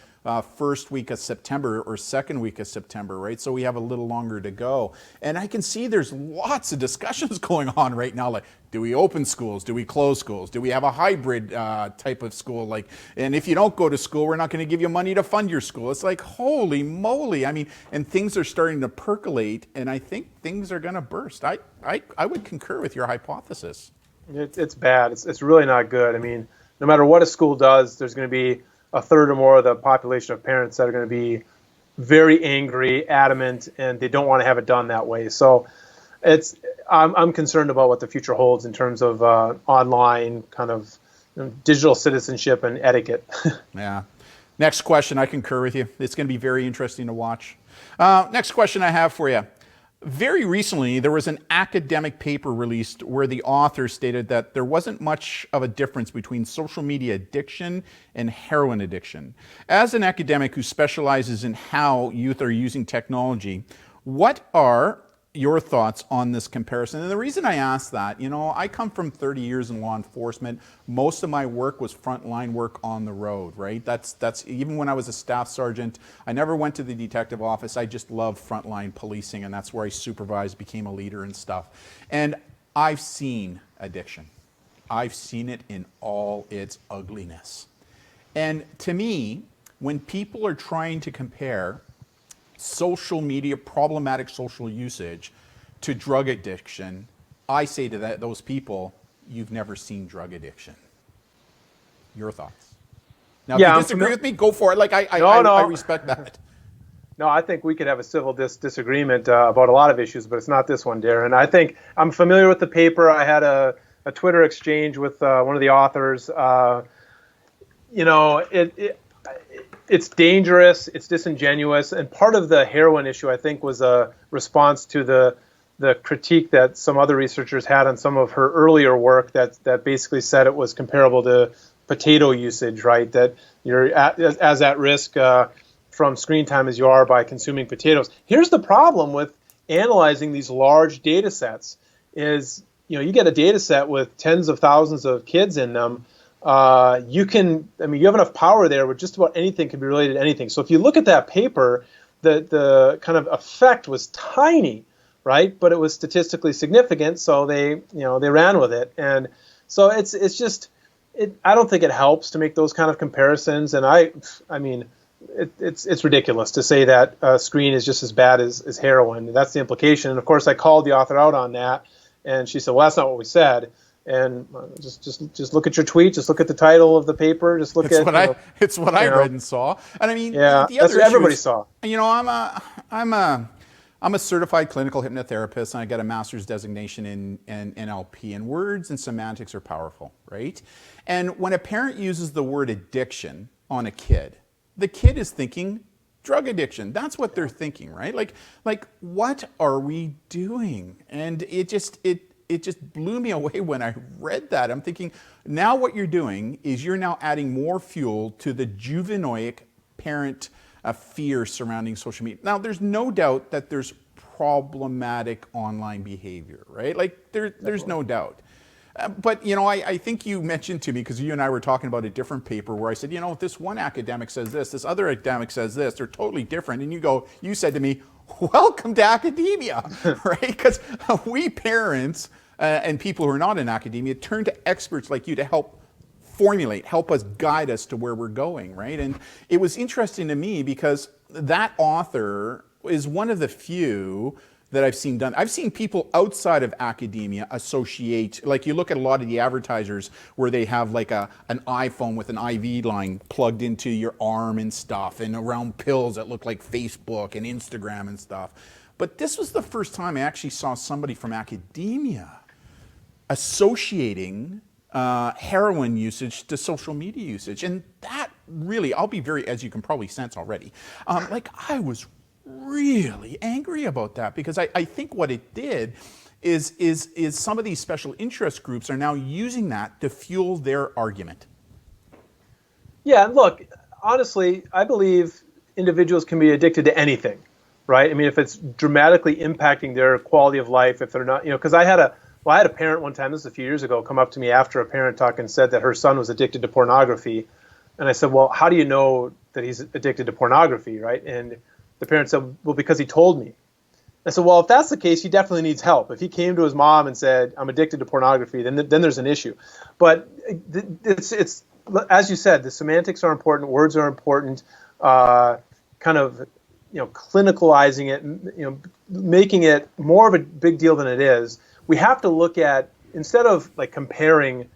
first week of September or second week of September, right? So we have a little longer to go. And I can see there's lots of discussions going on right now. Like, do we open schools? Do we close schools? Do we have a hybrid type of school? Like, and if you don't go to school, we're not going to give you money to fund your school. It's like, holy moly. I mean, and things are starting to percolate, and I think things are going to burst. I would concur with your hypothesis. It's bad. It's really not good. I mean, no matter what a school does, there's going to be a third or more of the population of parents that are going to be very angry, adamant, and they don't want to have it done that way. So I'm concerned about what the future holds in terms of online kind of digital citizenship and etiquette. Yeah. Next question, I concur with you. It's going to be very interesting to watch. Next question I have for you. Very recently, there was an academic paper released where the author stated that there wasn't much of a difference between social media addiction and heroin addiction. As an academic who specializes in how youth are using technology, what are your thoughts on this comparison? And the reason I ask that, you know, I come from 30 years in law enforcement. Most of my work was frontline work on the road, right? That's even when I was a staff sergeant, I never went to the detective office. I just loved frontline policing, and that's where I supervised, became a leader and stuff. And I've seen addiction. I've seen it in all its ugliness. And to me, when people are trying to compare social media, problematic social usage to drug addiction, I say to those people, you've never seen drug addiction. Your thoughts? Now, if you disagree with me, go for it. Like I respect that. No, I think we could have a civil disagreement about a lot of issues, but it's not this one, Darren. I think I'm familiar with the paper. I had a Twitter exchange with one of the authors. You know, it's dangerous, it's disingenuous, and part of the heroin issue, I think, was a response to the critique that some other researchers had on some of her earlier work that basically said it was comparable to potato usage, right? That you're as at risk from screen time as you are by consuming potatoes. Here's the problem with analyzing these large data sets is, you know, you get a data set with tens of thousands of kids in them. You have enough power there where just about anything can be related to anything. So if you look at that paper, the kind of effect was tiny, right? But it was statistically significant, so they ran with it. And so it's just I don't think it helps to make those kind of comparisons. And I mean, it's ridiculous to say that screen is just as bad as heroin. That's the implication. And of course, I called the author out on that, and she said, "Well, that's not what we said." And just look at your tweet. Just look at the title of the paper. Just look at it's what I read and saw. And I mean, yeah, that's what everybody saw. You know, I'm a certified clinical hypnotherapist, and I got a master's designation in NLP. And words and semantics are powerful, right? And when a parent uses the word addiction on a kid, the kid is thinking drug addiction. That's what they're thinking, right? Like what are we doing? And it just blew me away when I read that. I'm thinking, now what you're doing is you're now adding more fuel to the juvenoic parent fear surrounding social media. Now, there's no doubt that there's problematic online behavior, right? Like there's no doubt. But, you know, I think you mentioned to me, because you and I were talking about a different paper where I said, you know, if this one academic says this other academic says this, they're totally different. And you said to me, welcome to academia, right? Because we parents and people who are not in academia turn to experts like you to help us guide us to where we're going, right? And it was interesting to me because that author is one of the few that I've seen done. I've seen people outside of academia associate, like you look at a lot of the advertisers where they have like an iPhone with an IV line plugged into your arm and stuff, and around pills that look like Facebook and Instagram and stuff. But this was the first time I actually saw somebody from academia associating heroin usage to social media usage. And that really, I'll be very, as you can probably sense already, like I was really angry about that, because I think what it did is some of these special interest groups are now using that to fuel their argument. Yeah, and look, honestly, I believe individuals can be addicted to anything, right? I mean, if it's dramatically impacting their quality of life, if they're not, because I had a parent one time, this was a few years ago, come up to me after a parent talk and said that her son was addicted to pornography. And I said, well, how do you know that he's addicted to pornography, right? And the parent said, well, because he told me. I said, well, if that's the case, he definitely needs help. If he came to his mom and said, I'm addicted to pornography, then there's an issue. But it's as you said, the semantics are important, words are important, kind of, clinicalizing it, making it more of a big deal than it is. We have to look at, instead of like comparing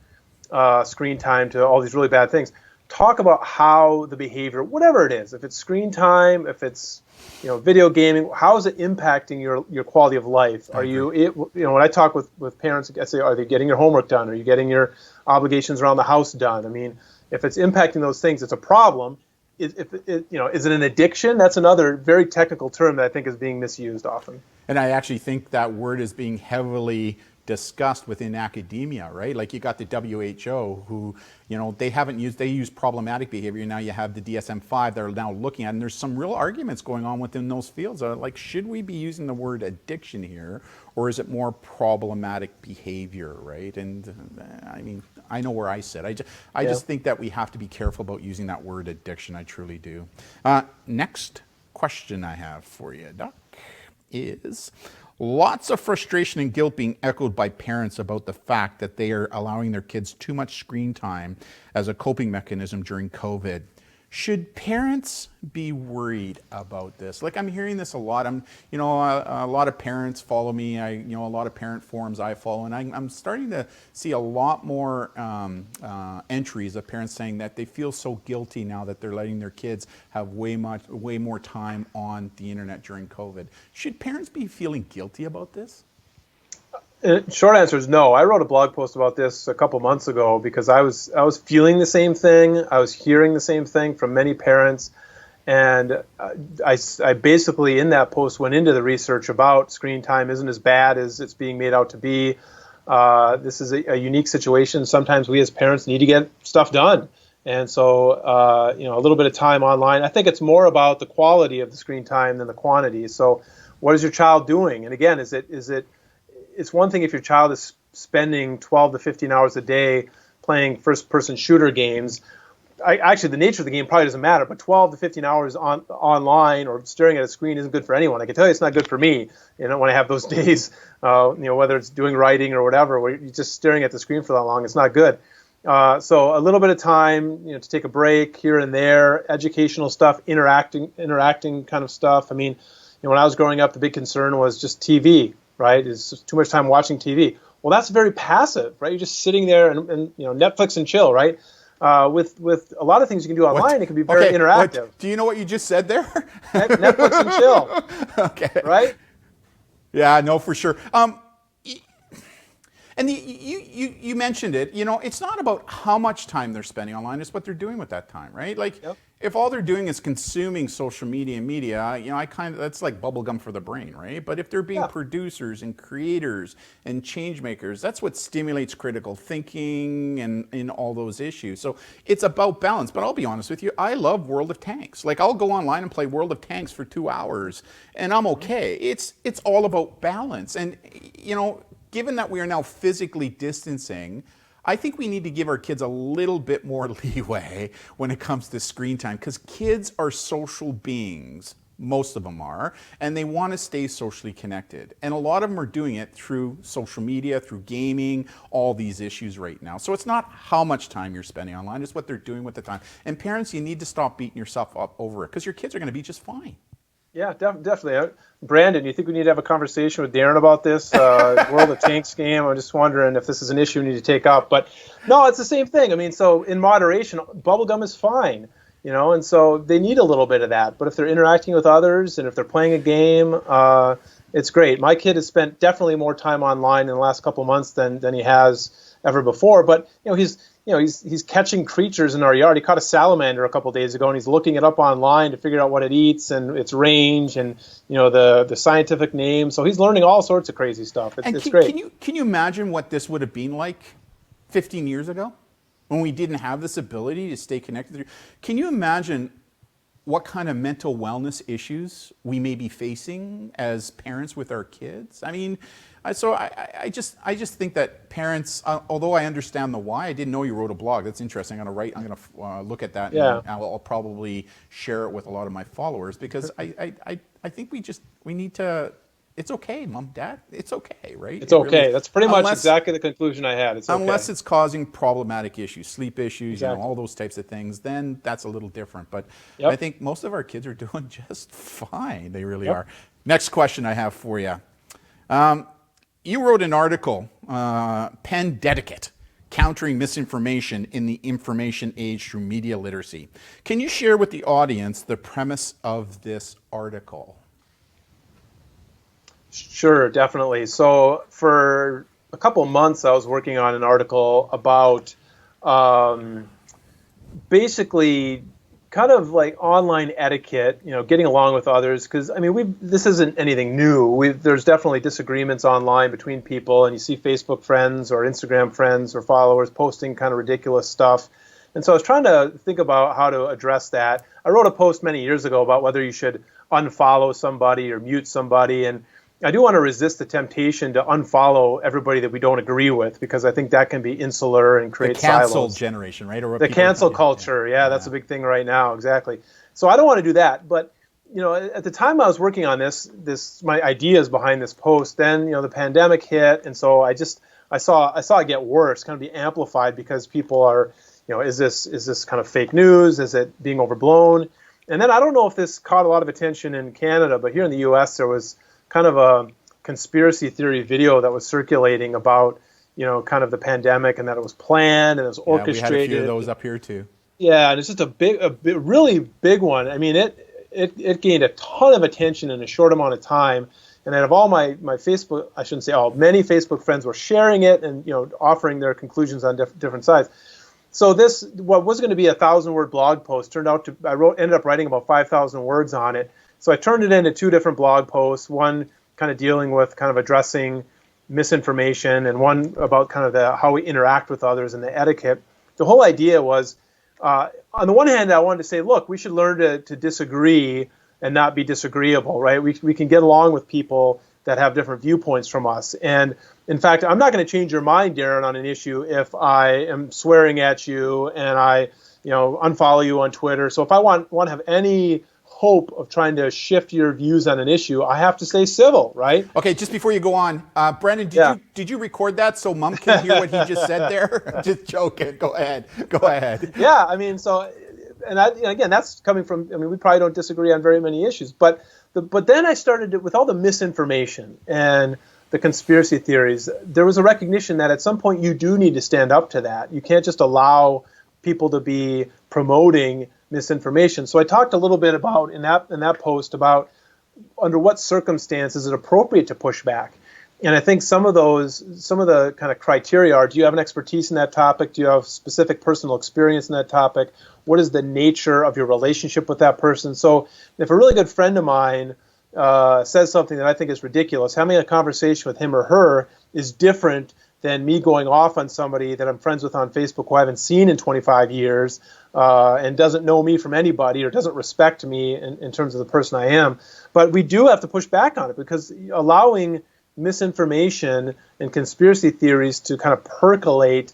screen time to all these really bad things, talk about how the behavior, whatever it is, if it's screen time, if it's video gaming, how is it impacting your quality of life? Are you, when I talk with parents, I say, are they getting your homework done? Are you getting your obligations around the house done? I mean, if it's impacting those things, it's a problem. Is it an addiction? That's another very technical term that I think is being misused often. And I actually think that word is being heavily discussed within academia, right? Like you got the WHO who, they use problematic behavior. Now you have the DSM-5 that are now looking at, and there's some real arguments going on within those fields. Like, should we be using the word addiction here, or is it more problematic behavior, right? And I mean, I know where I sit. I just think that we have to be careful about using that word addiction. I truly do. Next question I have for you, Doc, is lots of frustration and guilt being echoed by parents about the fact that they are allowing their kids too much screen time as a coping mechanism during COVID. Should parents be worried about this? Like, I'm hearing this a lot. A lot of parents follow me. A lot of parent forums I follow, and I'm starting to see a lot more entries of parents saying that they feel so guilty now that they're letting their kids have way more time on the internet during COVID. Should parents be feeling guilty about this? Short answer is no. I wrote a blog post about this a couple months ago because I was feeling the same thing. I was hearing the same thing from many parents, and I basically in that post went into the research about screen time isn't as bad as it's being made out to be. This is a unique situation. Sometimes we as parents need to get stuff done, and so a little bit of time online. I think it's more about the quality of the screen time than the quantity. So, what is your child doing? And again, it's one thing if your child is spending 12 to 15 hours a day playing first-person shooter games. Actually, the nature of the game probably doesn't matter, but 12 to 15 hours online or staring at a screen isn't good for anyone. I can tell you it's not good for me, when I have those days, whether it's doing writing or whatever, where you're just staring at the screen for that long, it's not good. So a little bit of time, to take a break here and there, educational stuff, interacting kind of stuff. I mean, when I was growing up, the big concern was just TV. Right? It's just too much time watching TV. Well, that's very passive, right? You're just sitting there and Netflix and chill, right? With a lot of things you can do online, it can be very interactive. Do you know what you just said there? Netflix and chill. Okay. Right? Yeah, no, for sure. And you mentioned it. It's not about how much time they're spending online; it's what they're doing with that time, right? Like, if all they're doing is consuming social media and media, that's like bubblegum for the brain, right? But if they're being producers and creators and change makers, that's what stimulates critical thinking and in all those issues. So it's about balance. But I'll be honest with you, I love World of Tanks. Like, I'll go online and play World of Tanks for 2 hours, and I'm okay. It's all about balance, and given that we are now physically distancing, I think we need to give our kids a little bit more leeway when it comes to screen time, because kids are social beings, most of them are, and they want to stay socially connected. And a lot of them are doing it through social media, through gaming, all these issues right now. So it's not how much time you're spending online, it's what they're doing with the time. And parents, you need to stop beating yourself up over it, because your kids are going to be just fine. Yeah, definitely. Brandon, you think we need to have a conversation with Darren about this World of Tanks game? I'm just wondering if this is an issue we need to take up. But no, it's the same thing. I mean, so in moderation, bubblegum is fine, and so they need a little bit of that. But if they're interacting with others and if they're playing a game, it's great. My kid has spent definitely more time online in the last couple months than he has ever before. But he's catching creatures in our yard. He caught a salamander a couple days ago, and he's looking it up online to figure out what it eats and its range and the scientific name. So he's learning all sorts of crazy stuff. It's great. Can you imagine what this would have been like 15 years ago when we didn't have this ability to stay connected? Can you imagine what kind of mental wellness issues we may be facing as parents with our kids? I mean, I just think that parents, although I understand the why, I didn't know you wrote a blog. That's interesting. I'm going to look at that. Yeah. And I'll probably share it with a lot of my followers, because I think we need to. It's okay, Mom, Dad. It's okay, right? It's okay. Really, that's pretty much exactly the conclusion I had. It's okay. Unless it's causing problematic issues, sleep issues, exactly. All those types of things, then that's a little different. But yep. I think most of our kids are doing just fine. They really are. Next question I have for you. You wrote an article, Pandemic, Countering Misinformation in the Information Age Through Media Literacy. Can you share with the audience the premise of this article? Sure, definitely. So for a couple of months, I was working on an article about basically kind of like online etiquette, getting along with others. Because, I mean, this isn't anything new. There's definitely disagreements online between people, and you see Facebook friends or Instagram friends or followers posting kind of ridiculous stuff. And so I was trying to think about how to address that. I wrote a post many years ago about whether you should unfollow somebody or mute somebody, and I do want to resist the temptation to unfollow everybody that we don't agree with, because I think that can be insular and create silos. The cancel generation, right? Or the cancel culture, that's a big thing right now, exactly. So I don't want to do that. But at the time I was working on this my ideas behind this post, then the pandemic hit, and so I saw it get worse, kind of be amplified, because people are, is this kind of fake news? Is it being overblown? And then I don't know if this caught a lot of attention in Canada, but here in the U.S. there was kind of a conspiracy theory video that was circulating about, kind of the pandemic, and that it was planned and it was orchestrated. We had a few of those up here too. Yeah, and it's just a really big one. I mean, it gained a ton of attention in a short amount of time. And out of all my Facebook, I shouldn't say all, many Facebook friends were sharing it and offering their conclusions on different sides. So what was going to be a 1,000-word blog post turned out to ended up writing about 5,000 words on it. So I turned it into two different blog posts, one kind of dealing with kind of addressing misinformation, and one about kind of how we interact with others and the etiquette. The whole idea was, on the one hand, I wanted to say, look, we should learn to disagree and not be disagreeable, right? We can get along with people that have different viewpoints from us. And in fact, I'm not going to change your mind, Darren, on an issue if I am swearing at you and I unfollow you on Twitter. So if I want to have any hope of trying to shift your views on an issue, I have to stay civil, right? Okay, just before you go on, Brendan, did you record that so Mom can hear what he just said there? Just joking. Go ahead. Yeah, I mean, so, and again, that's coming from, we probably don't disagree on very many issues, but then I started with all the misinformation and the conspiracy theories. There was a recognition that at some point you do need to stand up to that. You can't just allow people to be promoting misinformation. So I talked a little bit about in that post about under what circumstances is it appropriate to push back. And I think some of the kind of criteria are, do you have an expertise in that topic? Do you have specific personal experience in that topic? What is the nature of your relationship with that person? So if a really good friend of mine says something that I think is ridiculous, having a conversation with him or her is different than me going off on somebody that I'm friends with on Facebook who I haven't seen in 25 years and doesn't know me from anybody or doesn't respect me in terms of the person I am. But we do have to push back on it, because allowing misinformation and conspiracy theories to kind of percolate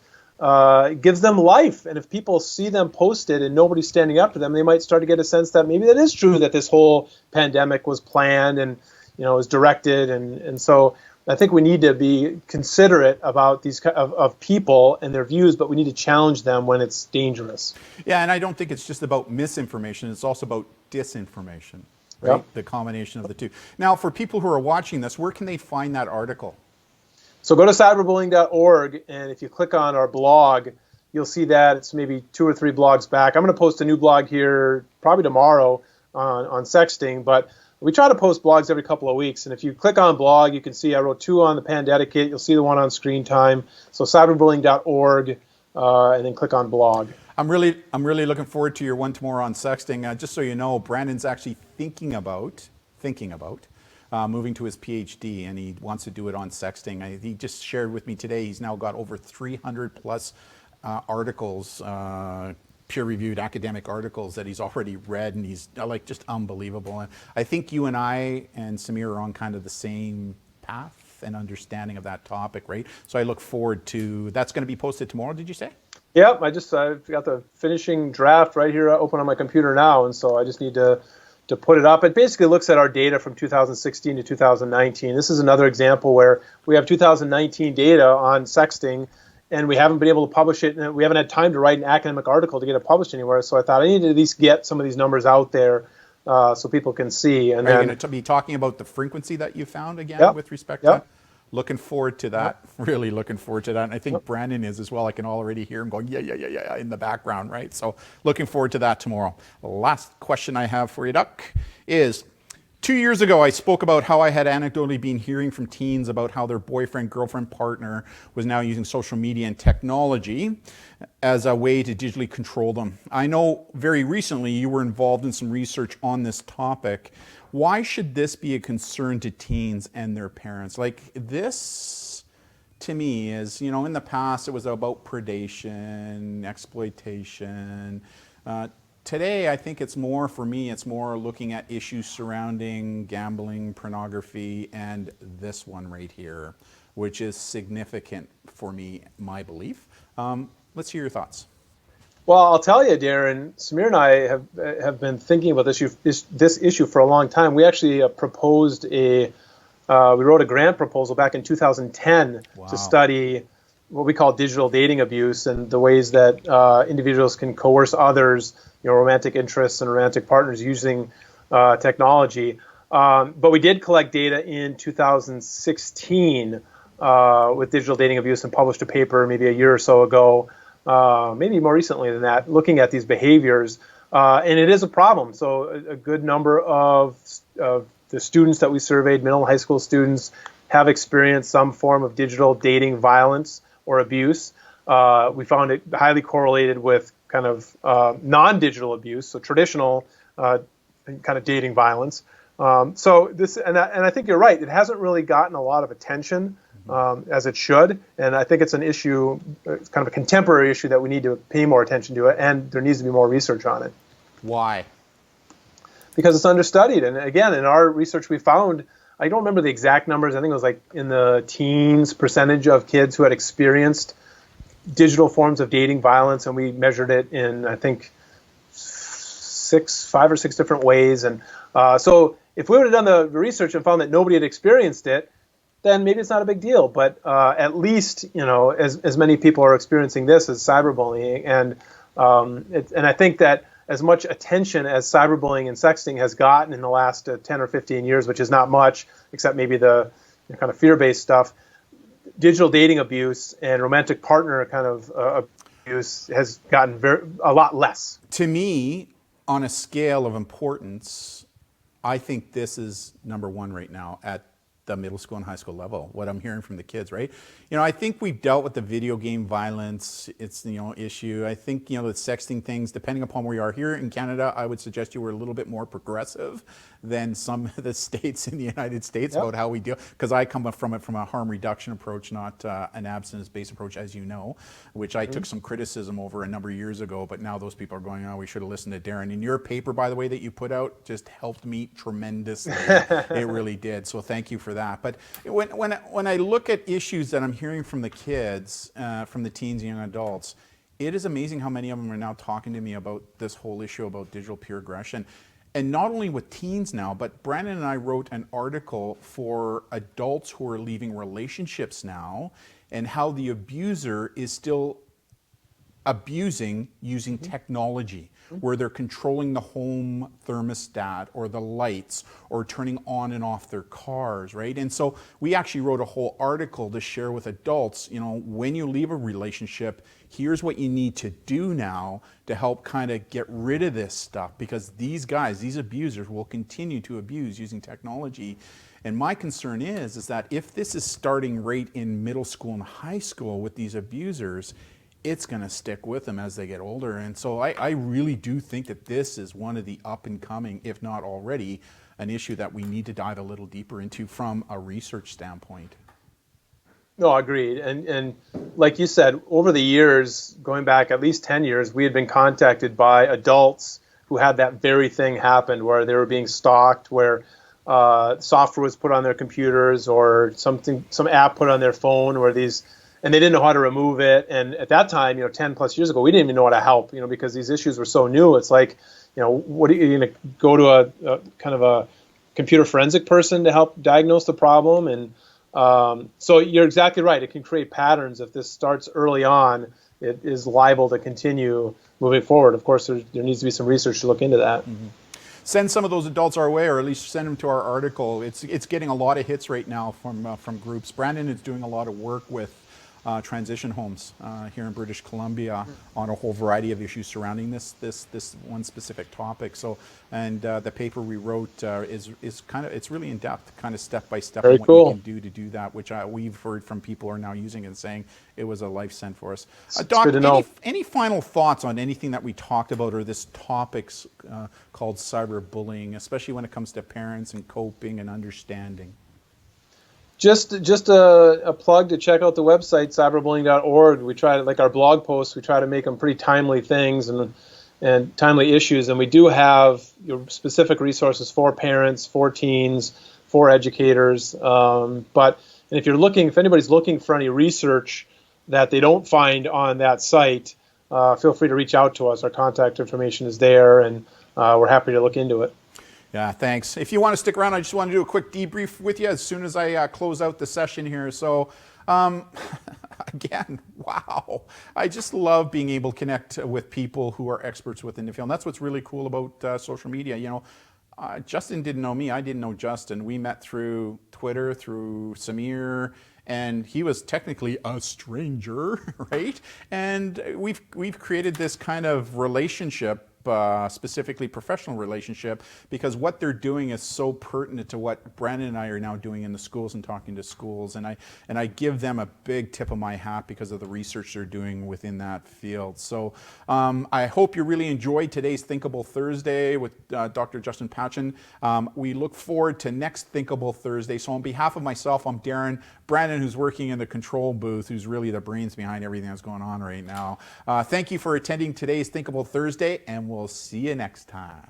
gives them life. And if people see them posted and nobody's standing up to them, they might start to get a sense that maybe that is true, that this whole pandemic was planned and was directed. And so I think we need to be considerate about these of people and their views, but we need to challenge them when it's dangerous. Yeah, and I don't think it's just about misinformation. It's also about disinformation, right? Yep. The combination of the two. Now, for people who are watching this, where can they find that article? So go to cyberbullying.org, and if you click on our blog, you'll see that it's maybe 2 or 3 blogs back. I'm going to post a new blog here probably tomorrow on sexting, but We try to post blogs every couple of weeks, and if you click on blog, you can see I wrote 2 on the pandetiquette. You'll see the one on screen time. So cyberbullying.org, and then click on blog. I'm really looking forward to your one tomorrow on sexting. Just so you know, Brandon's actually thinking about moving to his Ph.D. and he wants to do it on sexting. He just shared with me today he's now got over 300 plus articles, peer-reviewed academic articles that he's already read, and he's like just unbelievable. And I think you and I and Sameer are on kind of the same path and understanding of that topic, right? So I look forward to, that's going to be posted tomorrow, did you say? Yep, I've got the finishing draft right here open on my computer now, and so I just need to put it up. It basically looks at our data from 2016 to 2019. This is another example where we have 2019 data on sexting, and we haven't been able to publish it, and we haven't had time to write an academic article to get it published anywhere. So I thought I need to at least get some of these numbers out there so people can see. And are you going to be talking about the frequency that you found again with respect to? Looking forward to that. Really looking forward to that. And I think Brandon is as well. I can already hear him going, yeah, in the background, right? So looking forward to that tomorrow. The last question I have for you, Duck, is 2 years ago, I spoke about how I had anecdotally been hearing from teens about how their boyfriend, girlfriend, partner was now using social media and technology as a way to digitally control them. I know very recently you were involved in some research on this topic. Why should this be a concern to teens and their parents? Like this, to me, is, you know, in the past it was about predation, exploitation. Today, I think it's more, for me, it's more looking at issues surrounding gambling, pornography, and this one right here, which is significant for me, my belief. Let's hear your thoughts. Well, I'll tell you, Darren, Sameer and I have been thinking about this issue for a long time. We actually proposed we wrote a grant proposal back in 2010 to study what we call digital dating abuse and the ways that individuals can coerce others, you know, romantic interests and romantic partners using technology. But we did collect data in 2016 with digital dating abuse and published a paper maybe a year or so ago, maybe more recently than that, looking at these behaviors. And it is a problem. So a good number of the students that we surveyed, middle and high school students, have experienced some form of digital dating violence or abuse. We found it highly correlated with kind of non-digital abuse, so traditional kind of dating violence. So this, and I think you're right, it hasn't really gotten a lot of attention as it should, and I think it's an issue, it's kind of a contemporary issue that we need to pay more attention to it, and there needs to be more research on it. Why? Because it's understudied, and again, in our research we found, I don't remember the exact numbers, I think it was like in the teens percentage of kids who had experienced digital forms of dating violence, and we measured it in, I think, 5 or 6 different ways. And so if we would have done the research and found that nobody had experienced it, then maybe it's not a big deal. But at least, you know, as many people are experiencing this as cyberbullying, and I think that as much attention as cyberbullying and sexting has gotten in the last 10 or 15 years, which is not much, except maybe the kind of fear-based stuff, digital dating abuse and romantic partner kind of abuse has gotten a lot less. To me, on a scale of importance, I think this is number one right now at the middle school and high school level, what I'm hearing from the kids, right? You know, I think we've dealt with the video game violence, it's, you know, issue. I think, you know, the sexting things, depending upon where you are here in Canada, I would suggest you were a little bit more progressive than some of the states in the United States about how we deal, because I come from it from a harm reduction approach, not an abstinence-based approach, as you know, which I took some criticism over a number of years ago, but now those people are going, oh, we should have listened to Darren. And your paper, by the way, that you put out just helped me tremendously. It really did. So thank you for that. But when I look at issues that I'm hearing from the kids, from the teens and young adults, it is amazing how many of them are now talking to me about this whole issue about digital peer aggression. And not only with teens now, but Brandon and I wrote an article for adults who are leaving relationships now and how the abuser is still abusing using technology, where they're controlling the home thermostat or the lights or turning on and off their cars, right? And so we actually wrote a whole article to share with adults, you know, when you leave a relationship, here's what you need to do now to help kind of get rid of this stuff, because these guys, these abusers, will continue to abuse using technology. And my concern is that if this is starting right in middle school and high school with these abusers, it's going to stick with them as they get older. And so I really do think that this is one of the up and coming, if not already, an issue that we need to dive a little deeper into from a research standpoint. No, agreed. And like you said, over the years, going back at least 10 years, we had been contacted by adults who had that very thing happen, where they were being stalked, where software was put on their computers or some app put on their phone, or and they didn't know how to remove it. And at that time, 10 plus years ago, we didn't even know how to help, because these issues were so new. It's like, what are you going to go to a kind of a computer forensic person to help diagnose the problem? And so you're exactly right. It can create patterns. If this starts early on, it is liable to continue moving forward. Of course, there needs to be some research to look into that. Mm-hmm. Send some of those adults our way, or at least send them to our article. It's getting a lot of hits right now from groups. Brandon is doing a lot of work with transition homes here in British Columbia on a whole variety of issues surrounding this one specific topic. So, and the paper we wrote is kind of, it's really in depth, kind of step by step on what you can do to do that, which we've heard from people who are now using it and saying it was a life send for us. Doc, any final thoughts on anything that we talked about, or this topic's called cyberbullying, especially when it comes to parents and coping and understanding? Just a plug to check out the website, cyberbullying.org. We try to, like our blog posts, we try to make them pretty timely things and timely issues. And we do have specific resources for parents, for teens, for educators. And if anybody's looking for any research that they don't find on that site, feel free to reach out to us. Our contact information is there, and we're happy to look into it. Yeah, thanks. If you want to stick around, I just want to do a quick debrief with you as soon as I close out the session here. So, again, wow. I just love being able to connect with people who are experts within the field. And that's what's really cool about social media. Justin didn't know me. I didn't know Justin. We met through Twitter, through Sameer, and he was technically a stranger, right? And we've created this kind of relationship, specifically professional relationship, because what they're doing is so pertinent to what Brandon and I are now doing in the schools and talking to schools, and I give them a big tip of my hat because of the research they're doing within that field. So I hope you really enjoyed today's Thinkable Thursday with Dr. Justin Patchin. We look forward to next Thinkable Thursday. So on behalf of myself, I'm Darren. Brandon, who's working in the control booth, who's really the brains behind everything that's going on right now. Thank you for attending today's Thinkable Thursday, and we'll see you next time.